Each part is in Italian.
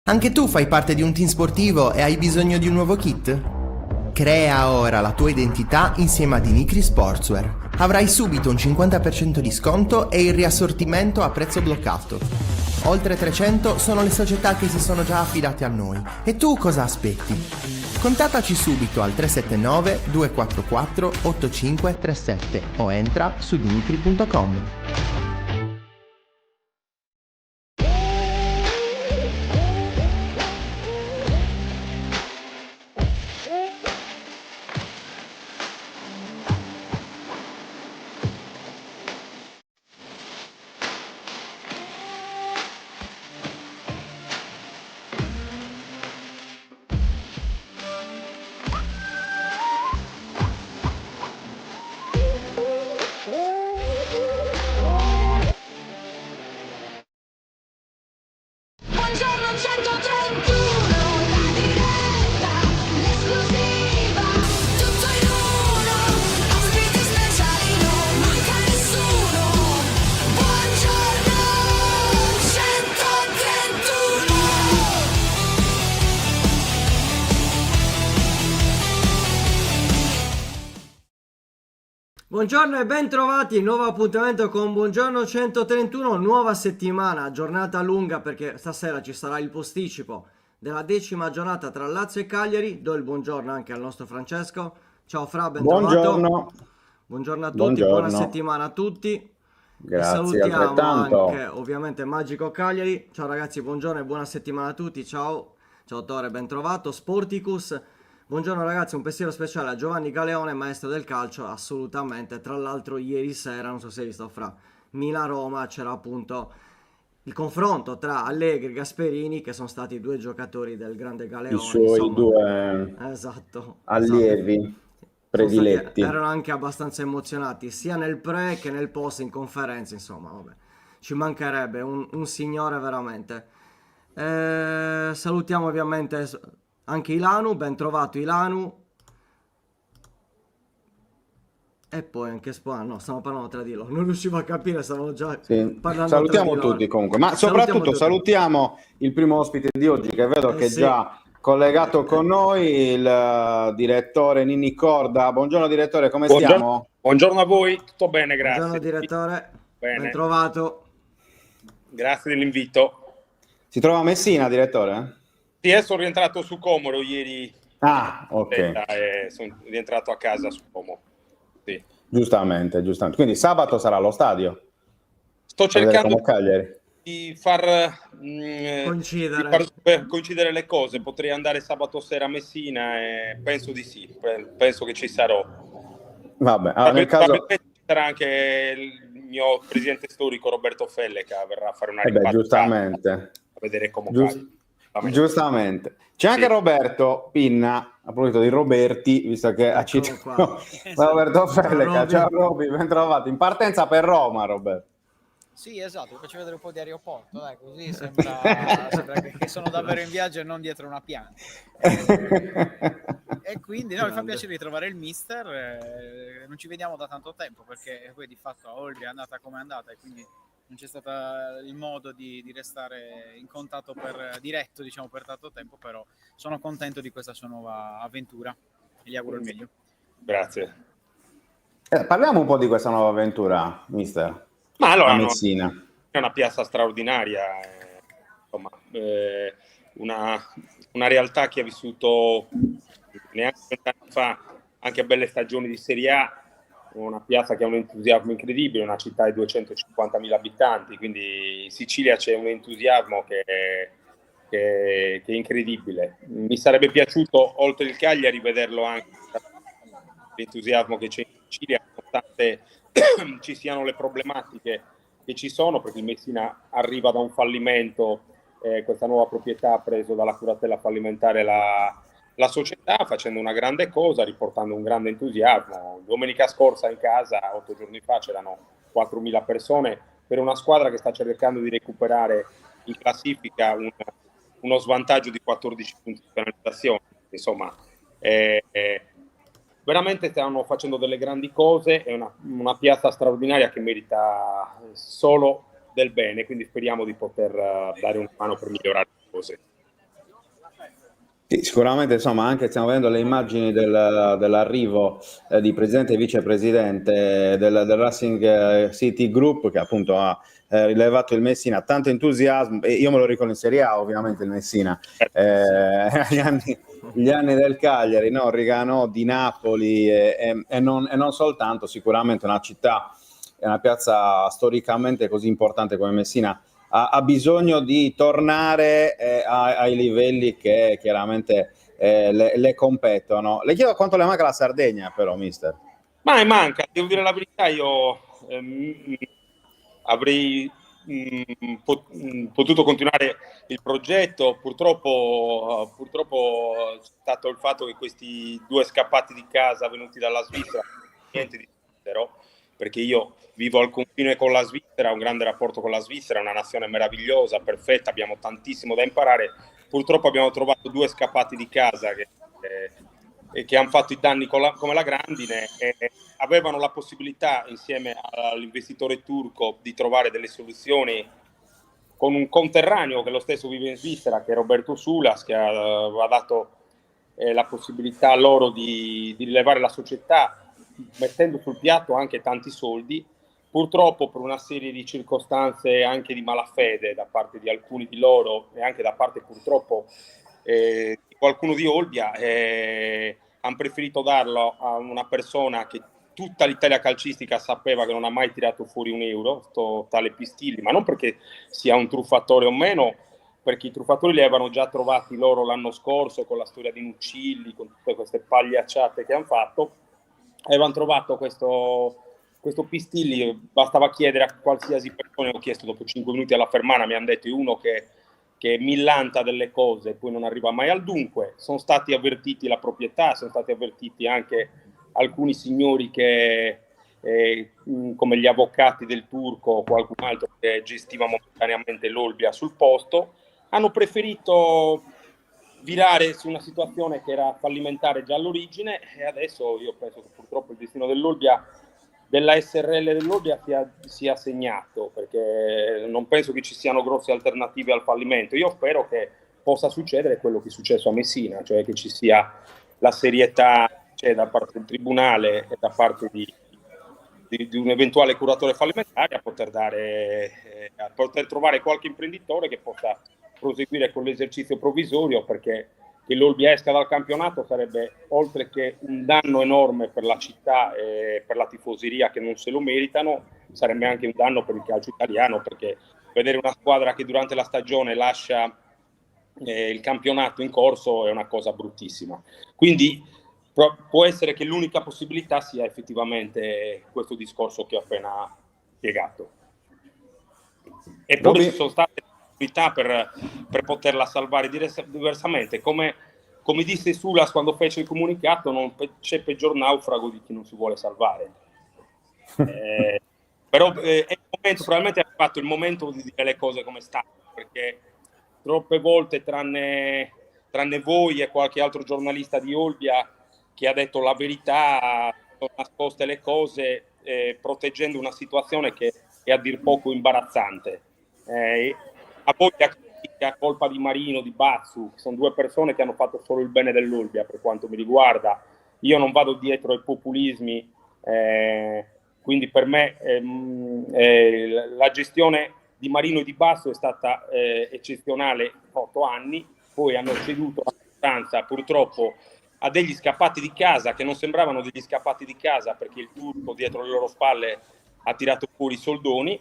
Anche tu fai parte di un team sportivo e hai bisogno di un nuovo kit? Crea ora la tua identità insieme ad Inicri Sportswear. Avrai subito un 50% di sconto e il riassortimento a prezzo bloccato. Oltre 300 sono le società che si sono già affidate a noi. E tu cosa aspetti? Contattaci subito al 379 244 8537 o entra su dimitri.com. Buongiorno 131, la diretta, l'esclusiva, tutto in uno, ospiti speciali, non manca nessuno. Buongiorno 131. Buongiorno e ben trovati, nuovo appuntamento con Buongiorno 131, nuova settimana, giornata lunga perché stasera ci sarà il posticipo della 10ª giornata tra Lazio e Cagliari. Do il buongiorno anche al nostro Francesco. Ciao Fra, ben trovato. Buongiorno. Buongiorno a tutti, Buongiorno. buona settimana a tutti. E Grazie, salutiamo altrettanto. anche ovviamente Magico Cagliari. Ciao ragazzi, buongiorno e buona settimana a tutti. Ciao, ciao Tore, ben trovato. Sporticus. Buongiorno ragazzi, un pensiero speciale a Giovanni Galeone, maestro del calcio, assolutamente. Tra l'altro ieri sera, non so se hai visto Fra, Milan-Roma, c'era appunto il confronto tra Allegri e Gasperini, che sono stati due giocatori del grande Galeone. I suoi insomma. due Esatto, allievi esatto. prediletti. Erano anche abbastanza emozionati, sia nel pre che nel post in conferenza, insomma, vabbè. Ci mancherebbe, un signore veramente. Salutiamo ovviamente anche Ilanu, ben trovato Ilanu. E poi anche no, stiamo parlando tra di loro, non riuscivo a capire, stavano già Sì. parlando Salutiamo tra di loro. tutti comunque, ma soprattutto tutti. salutiamo il primo ospite di oggi che vedo che è Sì. già collegato con noi, il direttore Ninni Corda. Buongiorno direttore, come stiamo? Buongiorno a voi, tutto bene, grazie. Buongiorno direttore, Bene. ben trovato. Grazie dell'invito. Si trova a Messina, direttore? Sì, sono rientrato su Como ieri. Ah, ok. Sono rientrato a casa su Como. Sì. Giustamente. Quindi sabato sarà allo stadio? Sto cercando Cagliari. di far coincidere le cose. Potrei andare sabato sera a Messina e penso di sì, penso che ci sarò. Vabbè, nel caso... Ci sarà anche il mio presidente storico Roberto Felleca, verrà a fare una giustamente. A vedere come Giustamente. C'è anche Roberto Pinna, a proposito di Roberti, visto che ha citato Roberto Felleca. Ciao Roby, ben trovato. In partenza per Roma, Roberto. Sì, esatto, vi faccio vedere un po' di aeroporto, dai, così sembra che sono davvero in viaggio e non dietro una pianta. E quindi mi fa piacere ritrovare il mister, non ci vediamo da tanto tempo perché poi di fatto a Olbia è andata come è andata e quindi non c'è stato il modo di restare in contatto diretto, diciamo, per tanto tempo, però sono contento di questa sua nuova avventura e gli auguro il meglio. Grazie. Parliamo un po' di questa nuova avventura, mister. Ma allora, a Messina. È una piazza straordinaria, insomma, una realtà che ha vissuto neanche 20 anni fa anche belle stagioni di Serie A, una piazza che ha un entusiasmo incredibile, una città di 250.000 abitanti, quindi in Sicilia c'è un entusiasmo che è incredibile. Mi sarebbe piaciuto, oltre il Cagliari, vederlo anche l'entusiasmo che c'è in Sicilia, nonostante ci siano le problematiche che ci sono, perché il Messina arriva da un fallimento, questa nuova proprietà ha preso dalla curatela fallimentare la società, facendo una grande cosa, riportando un grande entusiasmo. Domenica scorsa in casa, 8 giorni fa, c'erano 4.000 persone per una squadra che sta cercando di recuperare in classifica uno svantaggio di 14 punti di penalizzazione. Insomma, veramente stanno facendo delle grandi cose, è una piazza straordinaria che merita solo del bene, quindi speriamo di poter dare una mano per migliorare le cose. Sì, sicuramente, insomma, anche stiamo vedendo le immagini dell'arrivo di presidente e vicepresidente del Racing City Group, che appunto ha rilevato il Messina, tanto entusiasmo, e io me lo ricordo in Serie A, ovviamente il Messina, gli anni del Cagliari, no? Rigano di Napoli e non soltanto, sicuramente una città e una piazza storicamente così importante come Messina ha bisogno di tornare ai livelli che chiaramente le competono. Le chiedo quanto le manca la Sardegna, però, mister. Ma manca, devo dire la verità, io avrei potuto continuare il progetto, purtroppo c'è stato il fatto che questi 2 scappati di casa venuti dalla Svizzera, niente di Svizzero, perché io vivo al confine con la Svizzera, ho un grande rapporto con la Svizzera, è una nazione meravigliosa, perfetta, abbiamo tantissimo da imparare. Purtroppo abbiamo trovato 2 scappati di casa che hanno fatto i danni come la grandine e avevano la possibilità, insieme all'investitore turco, di trovare delle soluzioni con un conterraneo che lo stesso vive in Svizzera, che è Roberto Sulas, che ha dato la possibilità a loro di rilevare la società, mettendo sul piatto anche tanti soldi. Purtroppo, per una serie di circostanze anche di malafede da parte di alcuni di loro e anche da parte purtroppo di qualcuno di Olbia, hanno preferito darlo a una persona che tutta l'Italia calcistica sapeva che non ha mai tirato fuori un euro, tale Pistilli, ma non perché sia un truffatore o meno, perché i truffatori li avevano già trovati loro l'anno scorso con la storia di Nuccilli, con tutte queste pagliacciate che hanno fatto. Avevano trovato questo Pistilli, bastava chiedere a qualsiasi persona. Ho chiesto dopo 5 minuti alla fermana, mi hanno detto: è uno che millanta delle cose e poi non arriva mai al dunque. Sono stati avvertiti la proprietà, sono stati avvertiti anche alcuni signori che come gli avvocati del turco o qualcun altro che gestiva momentaneamente l'Olbia sul posto, hanno preferito virare su una situazione che era fallimentare già all'origine, e adesso io penso che purtroppo il destino della SRL dell'Olbia sia segnato, perché non penso che ci siano grosse alternative al fallimento. Io spero che possa succedere quello che è successo a Messina, cioè che ci sia la serietà, cioè, da parte del tribunale e da parte di un eventuale curatore fallimentare, a poter trovare qualche imprenditore che possa proseguire con l'esercizio provvisorio, perché che l'Olbia esca dal campionato sarebbe, oltre che un danno enorme per la città e per la tifoseria che non se lo meritano, sarebbe anche un danno per il calcio italiano, perché vedere una squadra che durante la stagione lascia il campionato in corso è una cosa bruttissima. Quindi può essere che l'unica possibilità sia effettivamente questo discorso che ho appena spiegato. Eppure ci sono state possibilità per poterla salvare diversamente, come disse Sulas quando fece il comunicato: non c'è peggior naufrago di chi non si vuole salvare. Però è il momento, probabilmente è arrivato il momento di dire le cose come stanno, perché troppe volte, tranne voi e qualche altro giornalista di Olbia che ha detto la verità, sono nascoste le cose, proteggendo una situazione che è a dir poco imbarazzante. A voi a colpa di Marino, di Bazzu, sono 2 persone che hanno fatto solo il bene dell'Olbia per quanto mi riguarda. Io non vado dietro ai populismi, quindi per me la gestione di Marino e di Bazzu è stata eccezionale 8 anni, poi hanno ceduto la sostanza purtroppo a degli scappati di casa che non sembravano degli scappati di casa, perché il turco dietro le loro spalle ha tirato fuori i soldoni.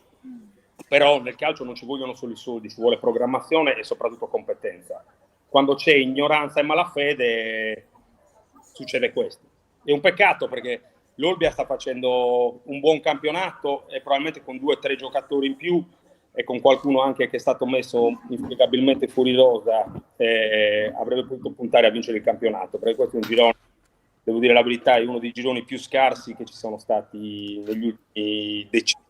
Però nel calcio non ci vogliono solo i soldi, ci vuole programmazione e soprattutto competenza. Quando c'è ignoranza e malafede succede questo. È un peccato, perché l'Olbia sta facendo un buon campionato e probabilmente con 2 o 3 giocatori in più e con qualcuno anche che è stato messo inspiegabilmente fuori rosa, avrebbe potuto puntare a vincere il campionato, perché questo è un girone, devo dire la verità, è uno dei gironi più scarsi che ci sono stati negli ultimi decenni.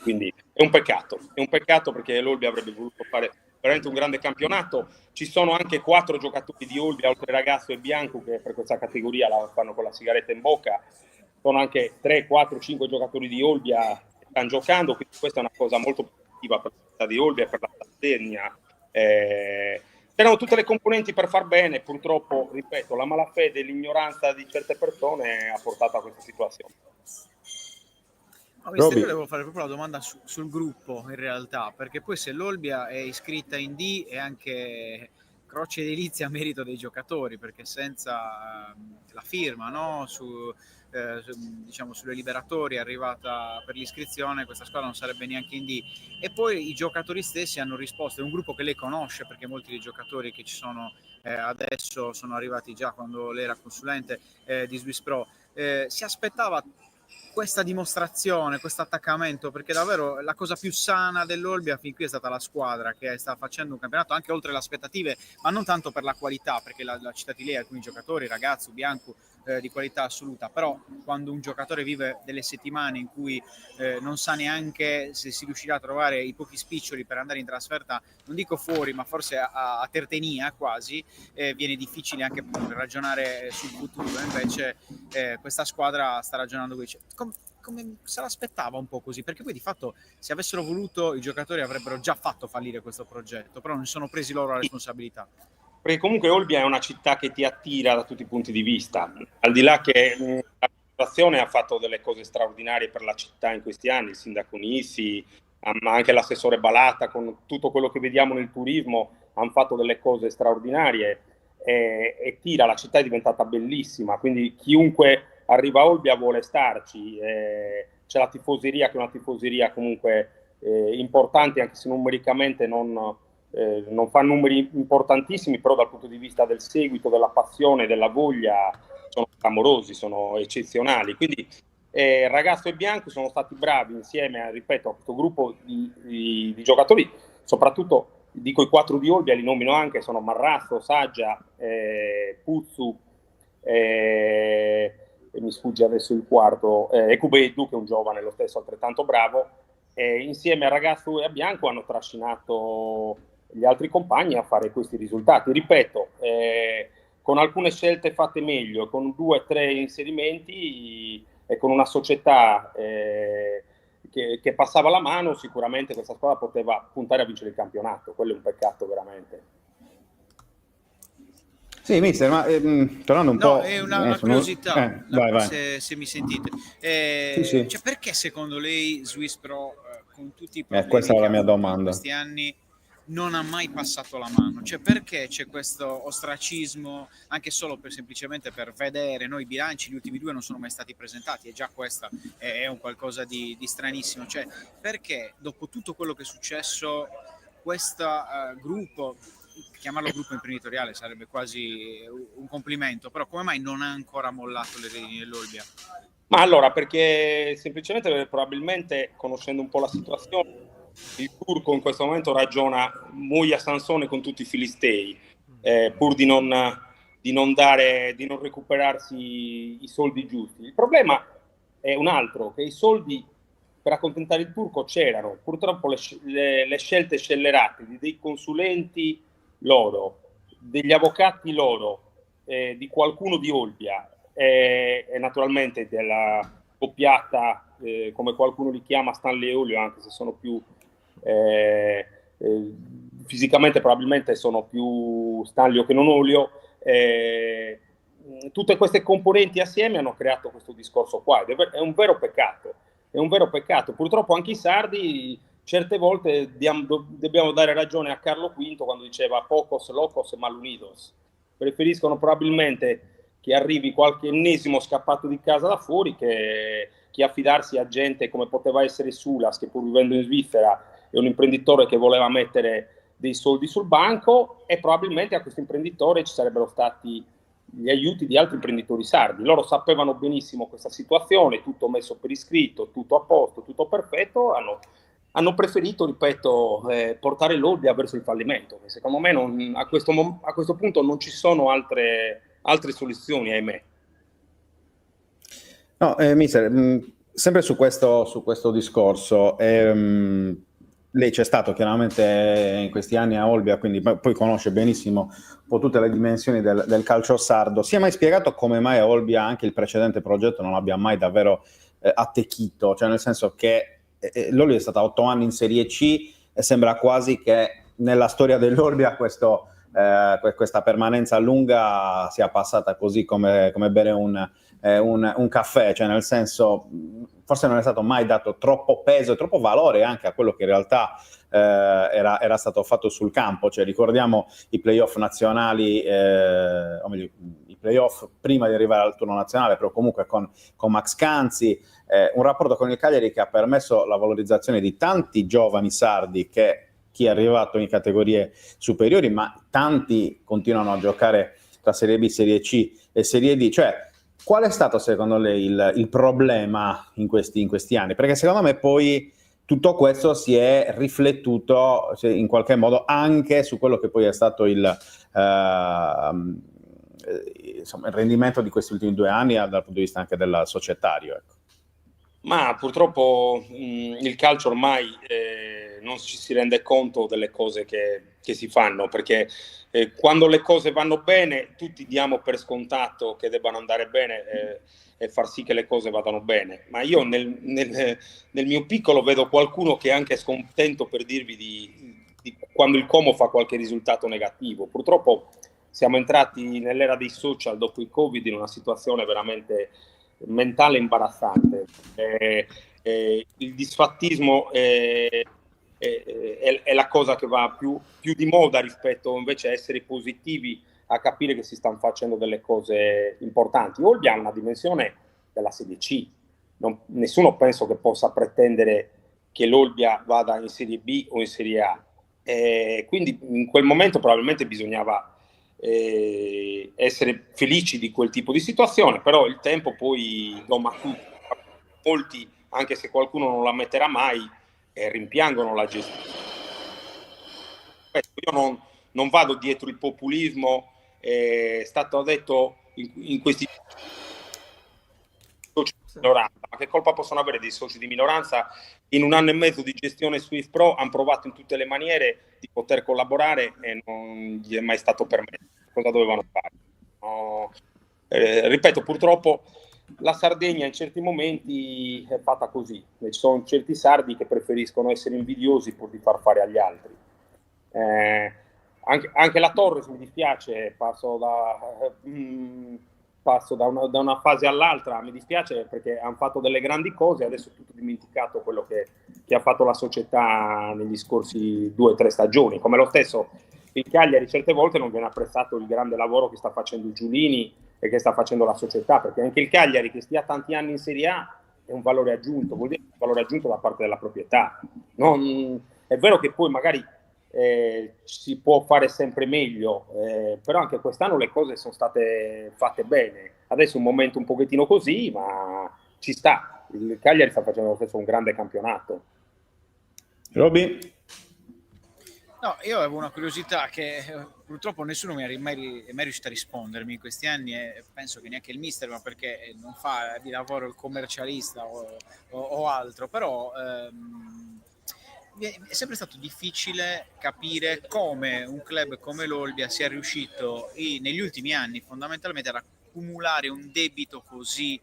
Quindi è un peccato perché l'Olbia avrebbe voluto fare veramente un grande campionato. Ci sono anche 4 giocatori di Olbia, oltre Ragazzo e Bianco, che per questa categoria la fanno con la sigaretta in bocca. Sono anche 3, 4, 5 giocatori di Olbia che stanno giocando, quindi questa è una cosa molto positiva per la città di Olbia e per la Sardegna. c'erano tutte le componenti per far bene, purtroppo, ripeto, la malafede e l'ignoranza di certe persone ha portato a questa situazione. No, mister, Roby. io volevo fare proprio la domanda sul gruppo in realtà, perché poi se l'Olbia è iscritta in D è anche croce edilizia a merito dei giocatori, perché senza la firma, no, diciamo, sulle liberatorie arrivata per l'iscrizione, questa squadra non sarebbe neanche in D. E poi i giocatori stessi hanno risposto, è un gruppo che lei conosce, perché molti dei giocatori che ci sono adesso sono arrivati già quando lei era consulente di Swiss Pro. Si aspettava questa dimostrazione, questo attaccamento, perché davvero la cosa più sana dell'Olbia fin qui è stata la squadra che sta facendo un campionato anche oltre le aspettative, ma non tanto per la qualità, perché l'ha citati lei, alcuni giocatori, Ragazzo, Bianco, di qualità assoluta, però quando un giocatore vive delle settimane in cui non sa neanche se si riuscirà a trovare i pochi spiccioli per andare in trasferta, non dico fuori, ma forse a Tertenia quasi, viene difficile anche ragionare sul futuro. Invece questa squadra sta ragionando qui. Come se l'aspettava un po' così, perché poi di fatto se avessero voluto i giocatori avrebbero già fatto fallire questo progetto, però non sono presi loro la responsabilità. Perché comunque Olbia è una città che ti attira da tutti i punti di vista, al di là che l'amministrazione ha fatto delle cose straordinarie per la città in questi anni, il sindaco Nissi, ma anche l'assessore Balata, con tutto quello che vediamo nel turismo, hanno fatto delle cose straordinarie e tira, la città è diventata bellissima, quindi chiunque arriva a Olbia vuole starci, c'è la tifoseria che è una tifoseria comunque importante, anche se numericamente non fa numeri importantissimi, però dal punto di vista del seguito, della passione, della voglia sono clamorosi, sono eccezionali. Quindi Ragazzo e Bianco sono stati bravi insieme, ripeto, a questo gruppo di giocatori, soprattutto dico i 4 di Olbia, li nomino anche, sono Marrazzo, Saggia, Puzzu, e mi sfugge adesso il quarto, Ecubeddu, che è un giovane lo stesso altrettanto bravo, insieme a Ragazzo e a Bianco hanno trascinato gli altri compagni a fare questi risultati. Ripeto, con alcune scelte fatte meglio, con 2 o 3 inserimenti e con una società che passava la mano, sicuramente questa squadra poteva puntare a vincere il campionato. Quello è un peccato veramente. Sì, mister, ma tornando un po'... No, è una curiosità, vai. se mi sentite. Sì. Cioè, perché secondo lei Swiss Pro, con tutti i problemi questa è che la ha mia avuto domanda. in questi anni, non ha mai passato la mano? Cioè, perché c'è questo ostracismo, anche solo semplicemente per vedere? Noi i bilanci, gli ultimi 2 non sono mai stati presentati, e già questa è un qualcosa di stranissimo. Cioè, perché dopo tutto quello che è successo, questo gruppo, chiamarlo gruppo imprenditoriale sarebbe quasi un complimento, però come mai non ha ancora mollato le redini dell'Olbia? Ma allora, perché semplicemente probabilmente, conoscendo un po' la situazione, il turco in questo momento ragiona muoia Sansone con tutti i filistei, pur di non recuperarsi i soldi giusti. Il problema è un altro, che i soldi per accontentare il turco c'erano, purtroppo le scelte scellerate dei consulenti loro, degli avvocati loro, di qualcuno di Olbia e naturalmente della coppiata, come qualcuno li chiama, Stanley e Olio, anche se sono più fisicamente probabilmente sono più Stanlio che non Olio. Tutte queste componenti assieme hanno creato questo discorso qua ed è un vero peccato. È un vero peccato. Purtroppo anche i sardi certe volte dobbiamo dare ragione a Carlo V quando diceva pocos, locos e malunidos. Preferiscono probabilmente che arrivi qualche ennesimo scappato di casa da fuori che affidarsi a gente come poteva essere Sulas, che pur vivendo in Svizzera è un imprenditore che voleva mettere dei soldi sul banco, e probabilmente a questo imprenditore ci sarebbero stati gli aiuti di altri imprenditori sardi. Loro sapevano benissimo questa situazione, tutto messo per iscritto, tutto a posto, tutto perfetto, hanno preferito, ripeto, portare l'Olbia verso il fallimento. Secondo me a questo punto non ci sono altre soluzioni, ahimè. No, mister, sempre su questo discorso, lei c'è stato chiaramente in questi anni a Olbia, quindi poi conosce benissimo un po' tutte le dimensioni del calcio sardo. Si è mai spiegato come mai a Olbia anche il precedente progetto non abbia mai davvero attecchito? Cioè, nel senso che l'Olbia è stata 8 anni in Serie C e sembra quasi che nella storia dell'Olbia questo questa permanenza lunga sia passata così come bere un caffè, cioè nel senso forse non è stato mai dato troppo peso e troppo valore anche a quello che in realtà era stato fatto sul campo, cioè ricordiamo i playoff nazionali, o meglio, i playoff prima di arrivare al turno nazionale, però comunque con Max Canzi, un rapporto con il Cagliari che ha permesso la valorizzazione di tanti giovani sardi, che chi è arrivato in categorie superiori, ma tanti continuano a giocare tra Serie B, Serie C e Serie D, cioè qual è stato secondo lei il problema in questi anni? Perché secondo me poi tutto questo si è riflettuto in qualche modo anche su quello che poi è stato il rendimento di questi ultimi 2 anni dal punto di vista anche del societario. Ecco. Ma purtroppo il calcio ormai non ci si rende conto delle cose che si fanno, perché quando le cose vanno bene tutti diamo per scontato che debbano andare bene e far sì che le cose vadano bene. Ma io nel mio piccolo vedo qualcuno che è anche scontento per dirvi di quando il Como fa qualche risultato negativo. Purtroppo siamo entrati nell'era dei social dopo il Covid in una situazione veramente mentale imbarazzante. Il disfattismo è la cosa che va più di moda rispetto invece a essere positivi, a capire che si stanno facendo delle cose importanti. Olbia ha una dimensione della Serie C, nessuno penso che possa pretendere che l'Olbia vada in Serie B o in Serie A, quindi in quel momento probabilmente bisognava essere felici di quel tipo di situazione, però il tempo poi doma tutti. Molti, anche se qualcuno non la metterà mai, rimpiangono la gestione. Io non vado dietro il populismo, è stato detto in questi soci di minoranza, ma che colpa possono avere dei soci di minoranza? In 1 anno e mezzo di gestione Swift Pro hanno provato in tutte le maniere di poter collaborare e non gli è mai stato permesso. Cosa dovevano fare? No. Ripeto, purtroppo la Sardegna in certi momenti è fatta così. Ci sono certi sardi che preferiscono essere invidiosi pur di far fare agli altri. Anche la Torres, mi dispiace, passo da una fase all'altra, mi dispiace perché hanno fatto delle grandi cose, adesso è tutto dimenticato quello che ha fatto la società negli scorsi 2 o 3 stagioni, come lo stesso il Cagliari certe volte non viene apprezzato il grande lavoro che sta facendo Giulini e che sta facendo la società, perché anche il Cagliari che stia tanti anni in Serie A è un valore aggiunto, vuol dire un valore aggiunto da parte della proprietà. È vero che poi magari si può fare sempre meglio, però anche quest'anno le cose sono state fatte bene. Adesso è un momento un pochettino così, ma ci sta. Il Cagliari sta facendo lo stesso un grande campionato. Roby? No, io avevo una curiosità che purtroppo nessuno mi è mai riuscito a rispondermi in questi anni, e penso che neanche il mister, ma perché non fa di lavoro il commercialista o altro, però è sempre stato difficile capire come un club come l'Olbia sia riuscito negli ultimi anni fondamentalmente ad accumulare un debito così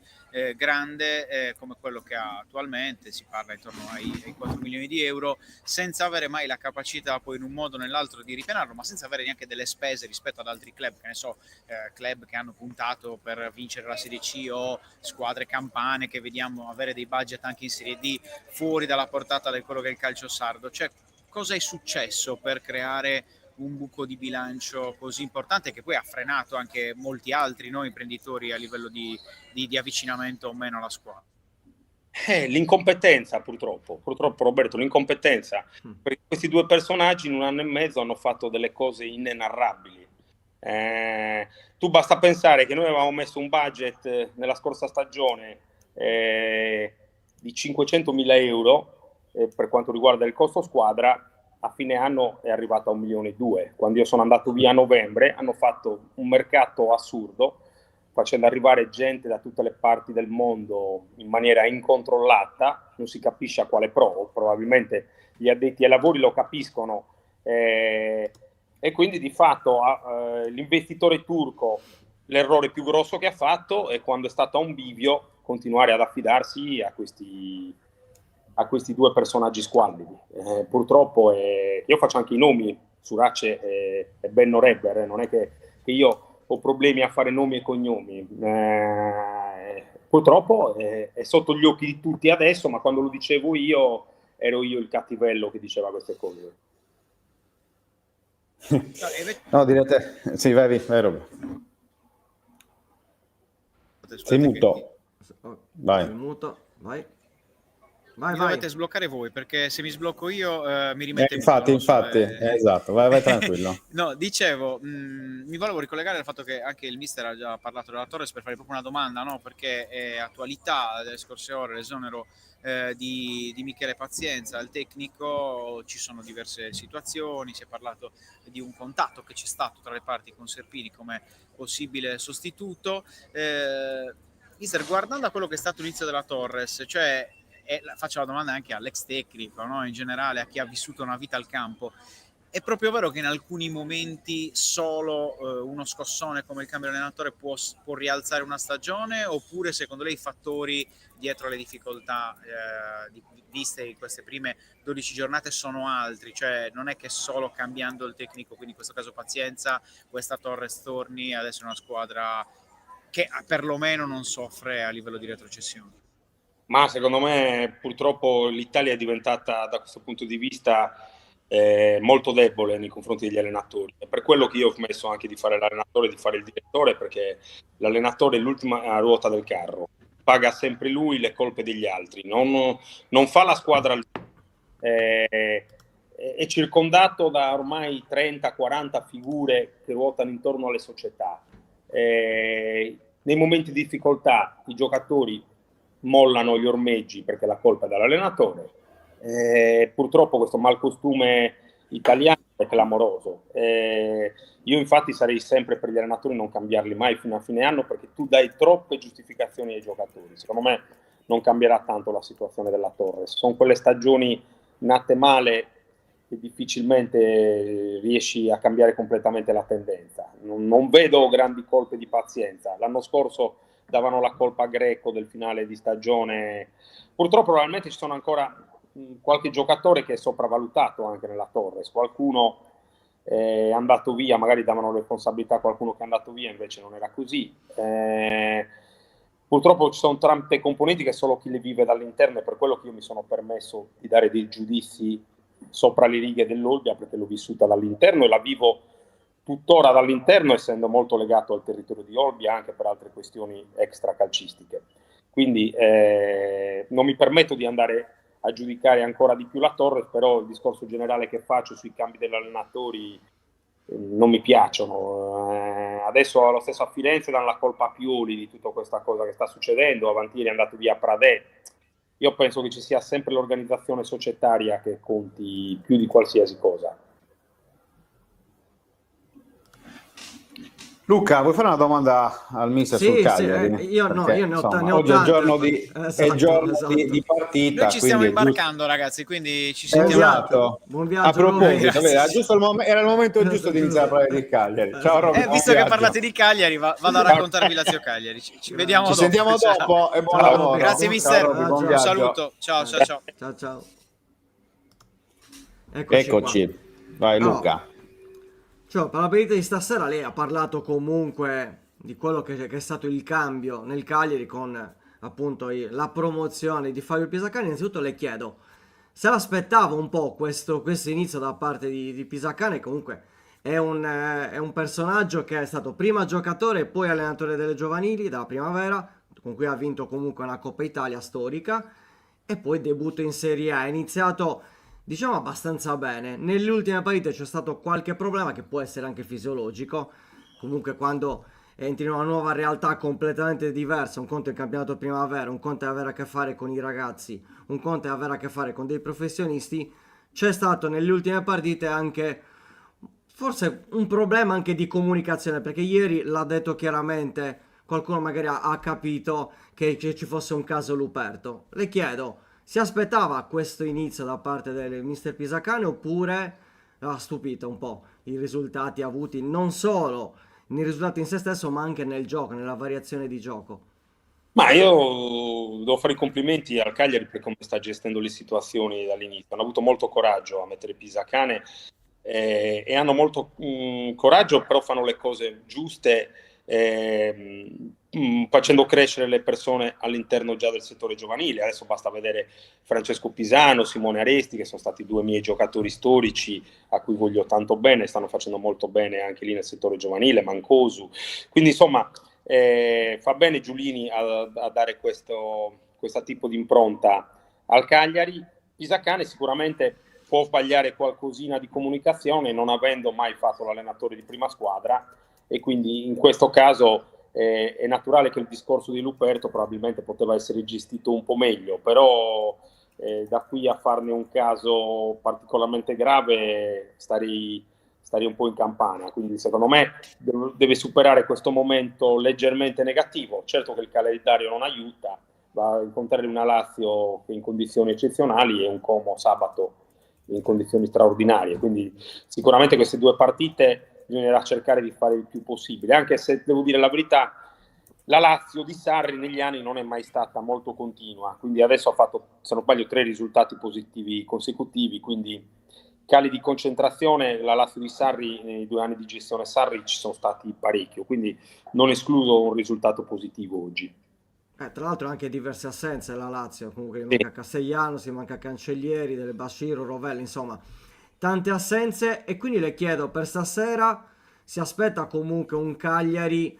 grande come quello che ha attualmente, si parla intorno ai 4 milioni di euro, senza avere mai la capacità poi in un modo o nell'altro di ripianarlo, ma senza avere neanche delle spese rispetto ad altri club, che ne so, club che hanno puntato per vincere la Serie C o squadre campane che vediamo avere dei budget anche in Serie D fuori dalla portata di quello che è il calcio sardo. Cioè, cosa è successo per creare un buco di bilancio così importante che poi ha frenato anche molti altri imprenditori a livello di avvicinamento o meno alla squadra? L'incompetenza purtroppo Roberto, l'incompetenza, perché questi 2 personaggi in 1 anno e mezzo hanno fatto delle cose inenarrabili. Tu basta pensare che noi avevamo messo un budget nella scorsa stagione di 500.000 euro per quanto riguarda il costo squadra. A fine anno è arrivato a 1,2 milioni. Quando io sono andato via a novembre hanno fatto un mercato assurdo, facendo arrivare gente da tutte le parti del mondo in maniera incontrollata, non si capisce a quale probabilmente gli addetti ai lavori lo capiscono, e quindi di fatto l'investitore turco, l'errore più grosso che ha fatto è quando è stato a un bivio continuare ad affidarsi a questi 2 personaggi squallidi. Purtroppo io faccio anche i nomi, Surace è Benno Rebber, non è che io ho problemi a fare nomi e cognomi. Purtroppo è sotto gli occhi di tutti adesso, ma quando lo dicevo io ero io il cattivello che diceva queste cose. No, direte. Sì, vai, Rob. Sei muto. Vai. Sei muto, vai. Mi Vai. dovete sbloccare voi, perché se mi sblocco io mi rimette Infatti, muto, non so, esatto, vai tranquillo. No, dicevo, mi volevo ricollegare al fatto che anche il mister ha già parlato della Torres per fare proprio una domanda, no? Perché è attualità delle scorse ore, l'esonero di Michele Pazienza, il tecnico, ci sono diverse situazioni, si è parlato di un contatto che c'è stato tra le parti con Serpini come possibile sostituto. Mister, guardando a quello che è stato l'inizio della Torres, cioè faccio la domanda anche all'ex tecnico, no? In generale a chi ha vissuto una vita al campo, è proprio vero che in alcuni momenti solo uno scossone come il cambio di allenatore può rialzare una stagione, oppure secondo lei i fattori dietro le difficoltà viste in queste prime 12 giornate sono altri, cioè non è che solo cambiando il tecnico, quindi in questo caso Pazienza, questa Torres torni adesso è una squadra che perlomeno non soffre a livello di retrocessione? Ma secondo me purtroppo l'Italia è diventata da questo punto di vista molto debole nei confronti degli allenatori. È per quello che io ho smesso anche di fare l'allenatore, di fare il direttore, perché l'allenatore è l'ultima ruota del carro, paga sempre lui le colpe degli altri, non fa la squadra è circondato da ormai 30-40 figure che ruotano intorno alle società. Nei momenti di difficoltà i giocatori mollano gli ormeggi perché la colpa è dall'allenatore. Purtroppo questo malcostume italiano è clamoroso. Io infatti sarei sempre per gli allenatori non cambiarli mai fino a fine anno, perché tu dai troppe giustificazioni ai giocatori. Secondo me non cambierà tanto la situazione della Torres. Sono quelle stagioni nate male che difficilmente riesci a cambiare completamente la tendenza. Non vedo grandi colpe di Pazienza. L'anno scorso davano la colpa a Greco del finale di stagione. Purtroppo probabilmente ci sono ancora qualche giocatore che è sopravvalutato anche nella Torres. Qualcuno è andato via, magari davano responsabilità a qualcuno che è andato via, invece non era così. Purtroppo ci sono tante componenti che solo chi le vive dall'interno, è per quello che io mi sono permesso di dare dei giudizi sopra le righe dell'Olbia, perché l'ho vissuta dall'interno e la vivo tuttora dall'interno, essendo molto legato al territorio di Olbia anche per altre questioni extra calcistiche. Quindi non mi permetto di andare a giudicare ancora di più la Torres, però il discorso generale che faccio sui cambi degli allenatori non mi piacciono. Adesso lo stesso a Firenze danno la colpa a Pioli di tutta questa cosa che sta succedendo. Avantieri è andato via Pradè. Io penso che ci sia sempre l'organizzazione societaria che conti più di qualsiasi cosa. Luca, vuoi fare una domanda al mister sul Cagliari? Io ne ho tante. Oggi è giorno di partita. Noi ci stiamo imbarcando, ragazzi, quindi ci sentiamo. Esatto. Buon viaggio, a proposito, Roby. era il momento giusto di iniziare a parlare di Cagliari. Ciao Roby, visto che parlate di Cagliari, vado a raccontarvi Lazio Cagliari. Ci vediamo dopo. Ci sentiamo dopo e buon lavoro. Grazie mister, Roby, un saluto. Ciao. Ciao. Eccoci. Qua. Vai Luca. Cioè, per la partita di stasera lei ha parlato comunque di quello che è stato il cambio nel Cagliari con appunto la promozione di Fabio Pisacane. Innanzitutto le chiedo se l'aspettava un po' questo inizio da parte di Pisacane. Comunque è un personaggio che è stato prima giocatore e poi allenatore delle giovanili della Primavera, con cui ha vinto comunque una Coppa Italia storica, e poi debutto in Serie A. È iniziato, diciamo, abbastanza bene. Nelle ultime partite c'è stato qualche problema che può essere anche fisiologico. Comunque quando entri in una nuova realtà completamente diversa, un conto è il campionato primavera, un conto è avere a che fare con i ragazzi, un conto è avere a che fare con dei professionisti, c'è stato nelle ultime partite anche forse un problema anche di comunicazione, perché ieri l'ha detto chiaramente, qualcuno magari ha capito che ci fosse un caso Luperto. Le chiedo, si aspettava questo inizio da parte del mister Pisacane, oppure ha stupito un po' i risultati avuti non solo nei risultati in se stesso, ma anche nel gioco, nella variazione di gioco? Ma io devo fare i complimenti al Cagliari per come sta gestendo le situazioni dall'inizio. Hanno avuto molto coraggio a mettere Pisacane, e hanno molto coraggio, però fanno le cose giuste, facendo crescere le persone all'interno già del settore giovanile. Adesso basta vedere Francesco Pisano, Simone Aresti, che sono stati due miei giocatori storici a cui voglio tanto bene, stanno facendo molto bene anche lì nel settore giovanile, Mancosu. Quindi insomma fa bene Giulini a dare questo tipo di impronta al Cagliari. Pisacane sicuramente può sbagliare qualcosina di comunicazione, non avendo mai fatto l'allenatore di prima squadra, e quindi in questo caso è naturale che il discorso di Luperto probabilmente poteva essere gestito un po' meglio, però da qui a farne un caso particolarmente grave starei un po' in campana. Quindi secondo me deve superare questo momento leggermente negativo. Certo che il calendario non aiuta, va a incontrare una Lazio che è in condizioni eccezionali e un Como sabato in condizioni straordinarie, quindi sicuramente queste due partite bisognerà cercare di fare il più possibile, anche se devo dire la verità, la Lazio di Sarri negli anni non è mai stata molto continua, quindi adesso ha fatto, se non sbaglio, 3 risultati positivi consecutivi, quindi cali di concentrazione. La Lazio di Sarri nei 2 anni di gestione Sarri ci sono stati parecchio, quindi non escludo un risultato positivo oggi. Tra l'altro anche diverse assenze la Lazio, comunque gli Sì. manca Castellano, si manca Cancellieri, Delle Basciro, Rovelli, insomma, tante assenze. E quindi le chiedo, per stasera si aspetta comunque un Cagliari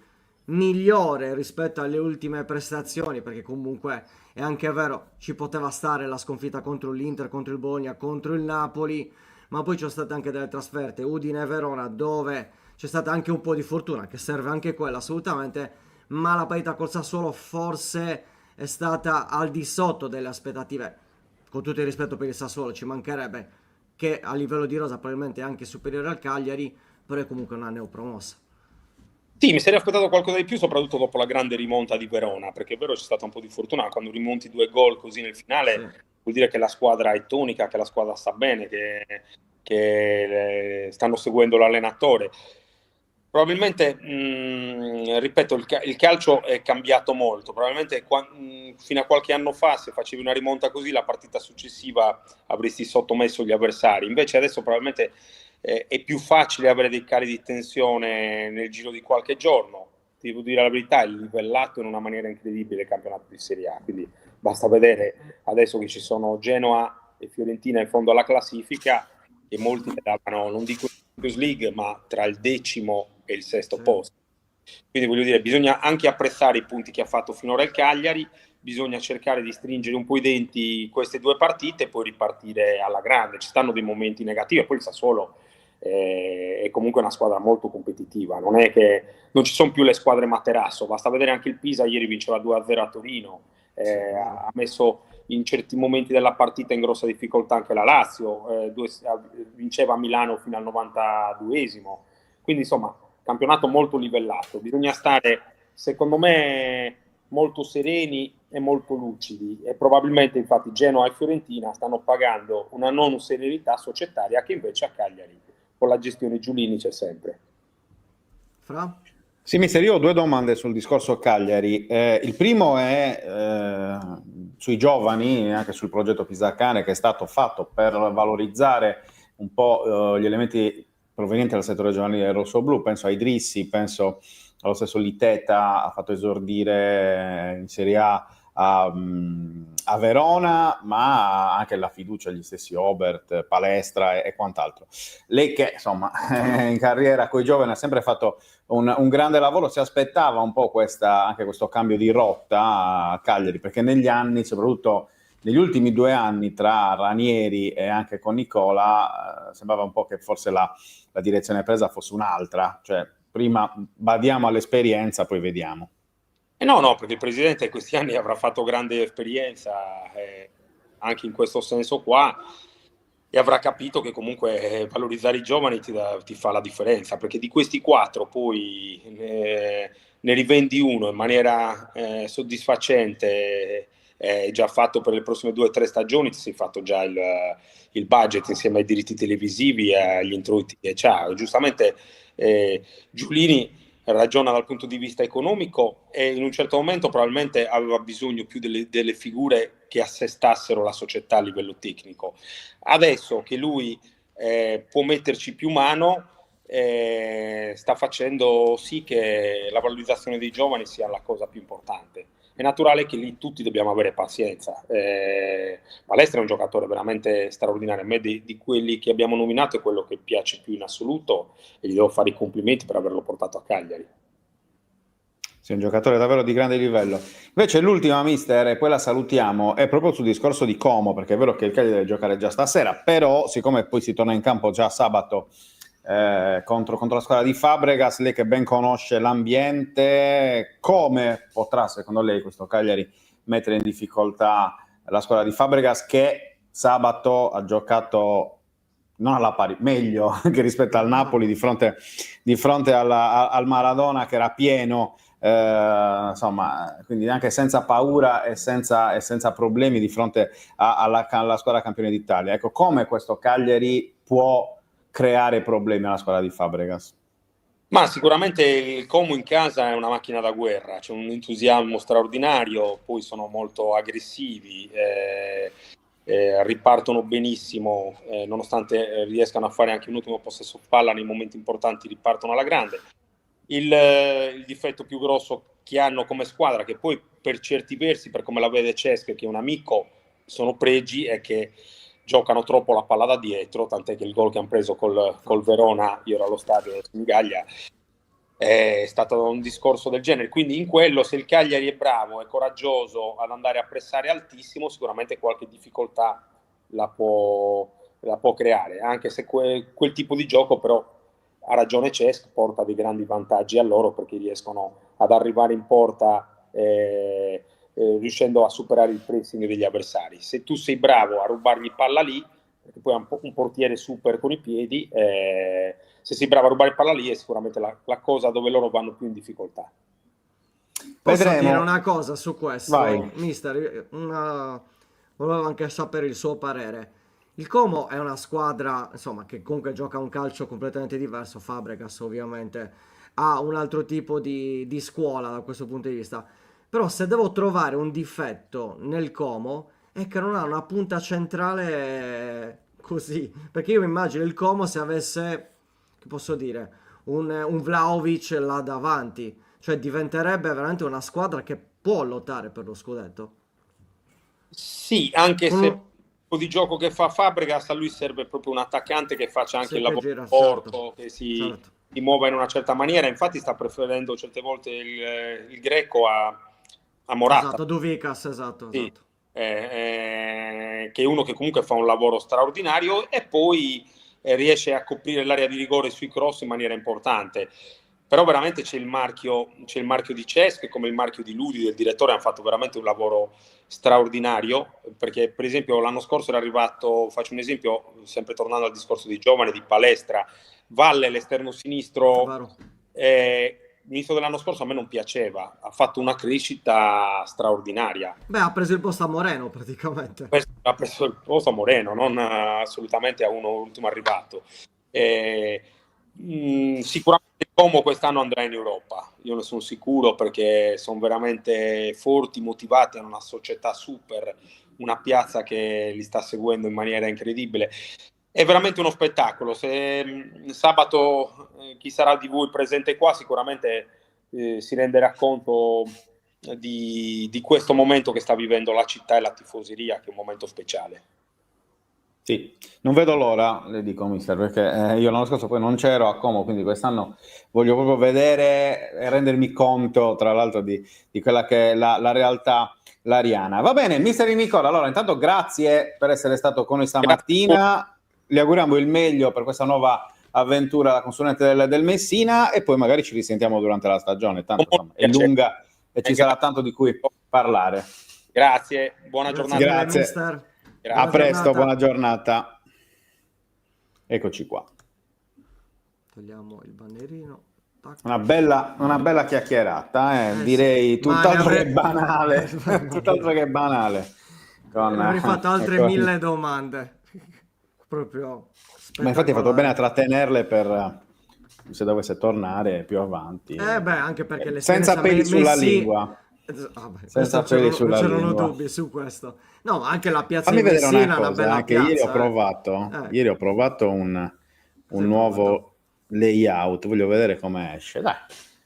migliore rispetto alle ultime prestazioni, perché comunque è anche vero, ci poteva stare la sconfitta contro l'Inter, contro il Bologna, contro il Napoli, ma poi ci sono state anche delle trasferte, Udine e Verona, dove c'è stata anche un po' di fortuna, che serve anche quella assolutamente, ma la parità col Sassuolo forse è stata al di sotto delle aspettative. Con tutto il rispetto per il Sassuolo, ci mancherebbe, che a livello di rosa probabilmente è anche superiore al Cagliari, però è comunque una neopromossa. Sì, mi sarei aspettato qualcosa di più, soprattutto dopo la grande rimonta di Verona, perché è vero c'è stata un po' di fortuna, quando rimonti 2 gol così nel finale Sì. vuol dire che la squadra è tonica, che la squadra sta bene, che stanno seguendo l'allenatore. Probabilmente, ripeto, il calcio è cambiato molto. Probabilmente fino a qualche anno fa, se facevi una rimonta così, la partita successiva avresti sottomesso gli avversari. Invece adesso probabilmente è più facile avere dei cali di tensione nel giro di qualche giorno. Ti devo dire la verità, è livellato in una maniera incredibile il campionato di Serie A. Quindi basta vedere adesso che ci sono Genoa e Fiorentina in fondo alla classifica, e molti ne davano, non dico Champions League, ma tra il 10° e il 6° Sì. posto. Quindi voglio dire, bisogna anche apprezzare i punti che ha fatto finora il Cagliari, bisogna cercare di stringere un po' i denti queste 2 partite e poi ripartire alla grande. Ci stanno dei momenti negativi, e poi il Sassuolo è comunque una squadra molto competitiva, non è che non ci sono più le squadre materasso, basta vedere anche il Pisa, ieri vinceva 2-0 a Torino, ha messo in certi momenti della partita in grossa difficoltà anche la Lazio, vinceva a Milano fino al 92esimo, quindi insomma campionato molto livellato, bisogna stare secondo me molto sereni e molto lucidi, e probabilmente infatti Genoa e Fiorentina stanno pagando una non serenità societaria che invece a Cagliari con la gestione Giulini c'è sempre. Fra? Sì, mister, io ho 2 domande sul discorso Cagliari. Il primo è sui giovani, e anche sul progetto Pisacane, che è stato fatto per valorizzare un po' gli elementi provenienti dal settore giovanile rosso-blu. Penso a Idrissi, penso allo stesso Liteta, ha fatto esordire in Serie a Verona, ma anche la fiducia agli stessi Obert, Palestra e quant'altro. Lei che insomma in carriera con i giovani ha sempre fatto un grande lavoro, si aspettava un po' anche questo cambio di rotta a Cagliari, perché negli anni, soprattutto negli ultimi 2 anni tra Ranieri e anche con Nicola, sembrava un po' che forse la direzione presa fosse un'altra, cioè prima badiamo all'esperienza, poi vediamo. No, perché il presidente in questi anni avrà fatto grande esperienza anche in questo senso qua, e avrà capito che comunque valorizzare i giovani ti fa la differenza, perché di questi 4 poi ne rivendi uno in maniera soddisfacente, già fatto per le prossime 2 o 3 stagioni, ti sei fatto già il budget insieme ai diritti televisivi, agli introiti che c'ha. Giustamente Giulini ragiona dal punto di vista economico, e in un certo momento probabilmente aveva bisogno più delle figure che assestassero la società a livello tecnico. Adesso che lui può metterci più mano, sta facendo sì che la valorizzazione dei giovani sia la cosa più importante. È naturale che lì tutti dobbiamo avere pazienza. Palestra è un giocatore veramente straordinario. A me di quelli che abbiamo nominato è quello che piace più in assoluto e gli devo fare i complimenti per averlo portato a Cagliari. Sì, un giocatore davvero di grande livello. Invece l'ultima, mister, e poi la salutiamo, è proprio sul discorso di Como, perché è vero che il Cagliari deve giocare già stasera, però siccome poi si torna in campo già sabato contro la squadra di Fabregas, lei che ben conosce l'ambiente, come potrà secondo lei questo Cagliari mettere in difficoltà la squadra di Fabregas, che sabato ha giocato non alla pari, meglio che rispetto al Napoli di fronte al Maradona, che era pieno, insomma, quindi anche senza paura e senza problemi di fronte alla squadra campione d'Italia. Ecco, come questo Cagliari può creare problemi alla squadra di Fabregas? Ma sicuramente il Como in casa è una macchina da guerra, c'è un entusiasmo straordinario, poi sono molto aggressivi, ripartono benissimo, nonostante riescano a fare anche un ultimo possesso palla, nei momenti importanti ripartono alla grande. Il difetto più grosso che hanno come squadra, che poi per certi versi, per come la vede Cesc, che è un amico, sono pregi, è che giocano troppo la palla da dietro, tant'è che il gol che hanno preso col Verona, io ero allo stadio in Senigallia, è stato un discorso del genere. Quindi in quello, se il Cagliari è bravo e coraggioso ad andare a pressare altissimo, sicuramente qualche difficoltà la può creare, anche se quel tipo di gioco però, ha ragione Cesc, porta dei grandi vantaggi a loro, perché riescono ad arrivare in porta riuscendo a superare il pressing degli avversari. Se tu sei bravo a rubargli palla lì, perché poi ha un portiere super con i piedi, se sei bravo a rubare palla lì è sicuramente la cosa dove loro vanno più in difficoltà. Posso Vedremo. dire una cosa su questo? Vai. Mister, volevo anche sapere il suo parere. Il Como è una squadra, insomma, che comunque gioca un calcio completamente diverso. Fabregas ovviamente ha un altro tipo di scuola da questo punto di vista. Però se devo trovare un difetto nel Como è che non ha una punta centrale così. Perché io mi immagino il Como se avesse, che posso dire, un Vlahovic là davanti. Cioè diventerebbe veramente una squadra che può lottare per lo scudetto. Sì, anche Con se un- il tipo di gioco che fa Fabregas, a lui serve proprio un attaccante che faccia anche Sì, il che lavoro gira, sporco, certo. che si Certo. muova in una certa maniera. Infatti sta preferendo certe volte il greco a Morata. Esatto, Duvikas, esatto, Sì, esatto. che è uno che comunque fa un lavoro straordinario e poi riesce a coprire l'area di rigore sui cross in maniera importante. Però veramente c'è il marchio di Cesc, come il marchio di Ludi, del direttore, hanno fatto veramente un lavoro straordinario, perché per esempio l'anno scorso era arrivato, faccio un esempio, sempre tornando al discorso dei giovani, di Palestra, Valle, l'esterno sinistro, Vero. l'inizio dell'anno scorso a me non piaceva, ha fatto una crescita straordinaria. Beh, ha preso il posto a Moreno praticamente. Ha preso il posto a Moreno, non assolutamente a uno ultimo arrivato. Sicuramente il Como quest'anno andrà in Europa, io ne sono sicuro, perché sono veramente forti, motivati, hanno una società super, una piazza che li sta seguendo in maniera incredibile. È veramente uno spettacolo. Se sabato chi sarà di voi presente qua sicuramente si renderà conto di questo momento che sta vivendo la città e la tifoseria, che è un momento speciale. Sì, non vedo l'ora, le dico, mister, perché io l'anno scorso poi non c'ero a Como, quindi quest'anno voglio proprio vedere e rendermi conto, tra l'altro, di quella che è la realtà lariana. Va bene, mister Nicola, allora intanto grazie per essere stato con noi stamattina, le auguriamo il meglio per questa nuova avventura da consulente del Messina e poi magari ci risentiamo durante la stagione, tanto insomma, è lunga e ci sarà tanto di cui parlare. Grazie, buona Grazie giornata. mille, Grazie. mister. Grazie. A Buona presto, giornata. buona giornata. Eccoci qua. Togliamo il bannerino. Tac. Una bella chiacchierata, Sì. direi Ma ne tutt'altro avrei- che banale. Tutt'altro che banale. Avrei fatto altre con- 1000 domande. Proprio Ma infatti hai fatto bene a spettacolare. trattenerle per se dovesse tornare più avanti. Beh, anche perché Senza l'esperienza peli sulla Messi, lingua. Vabbè, Senza questo peli sulla c'erano lingua. dubbi su questo. No, ma anche la piazza Fammi di vedere Messina una è una cosa, bella anche ieri ho piazza. provato, ieri ho provato un Cos'hai nuovo layout, voglio vedere come esce. Dai,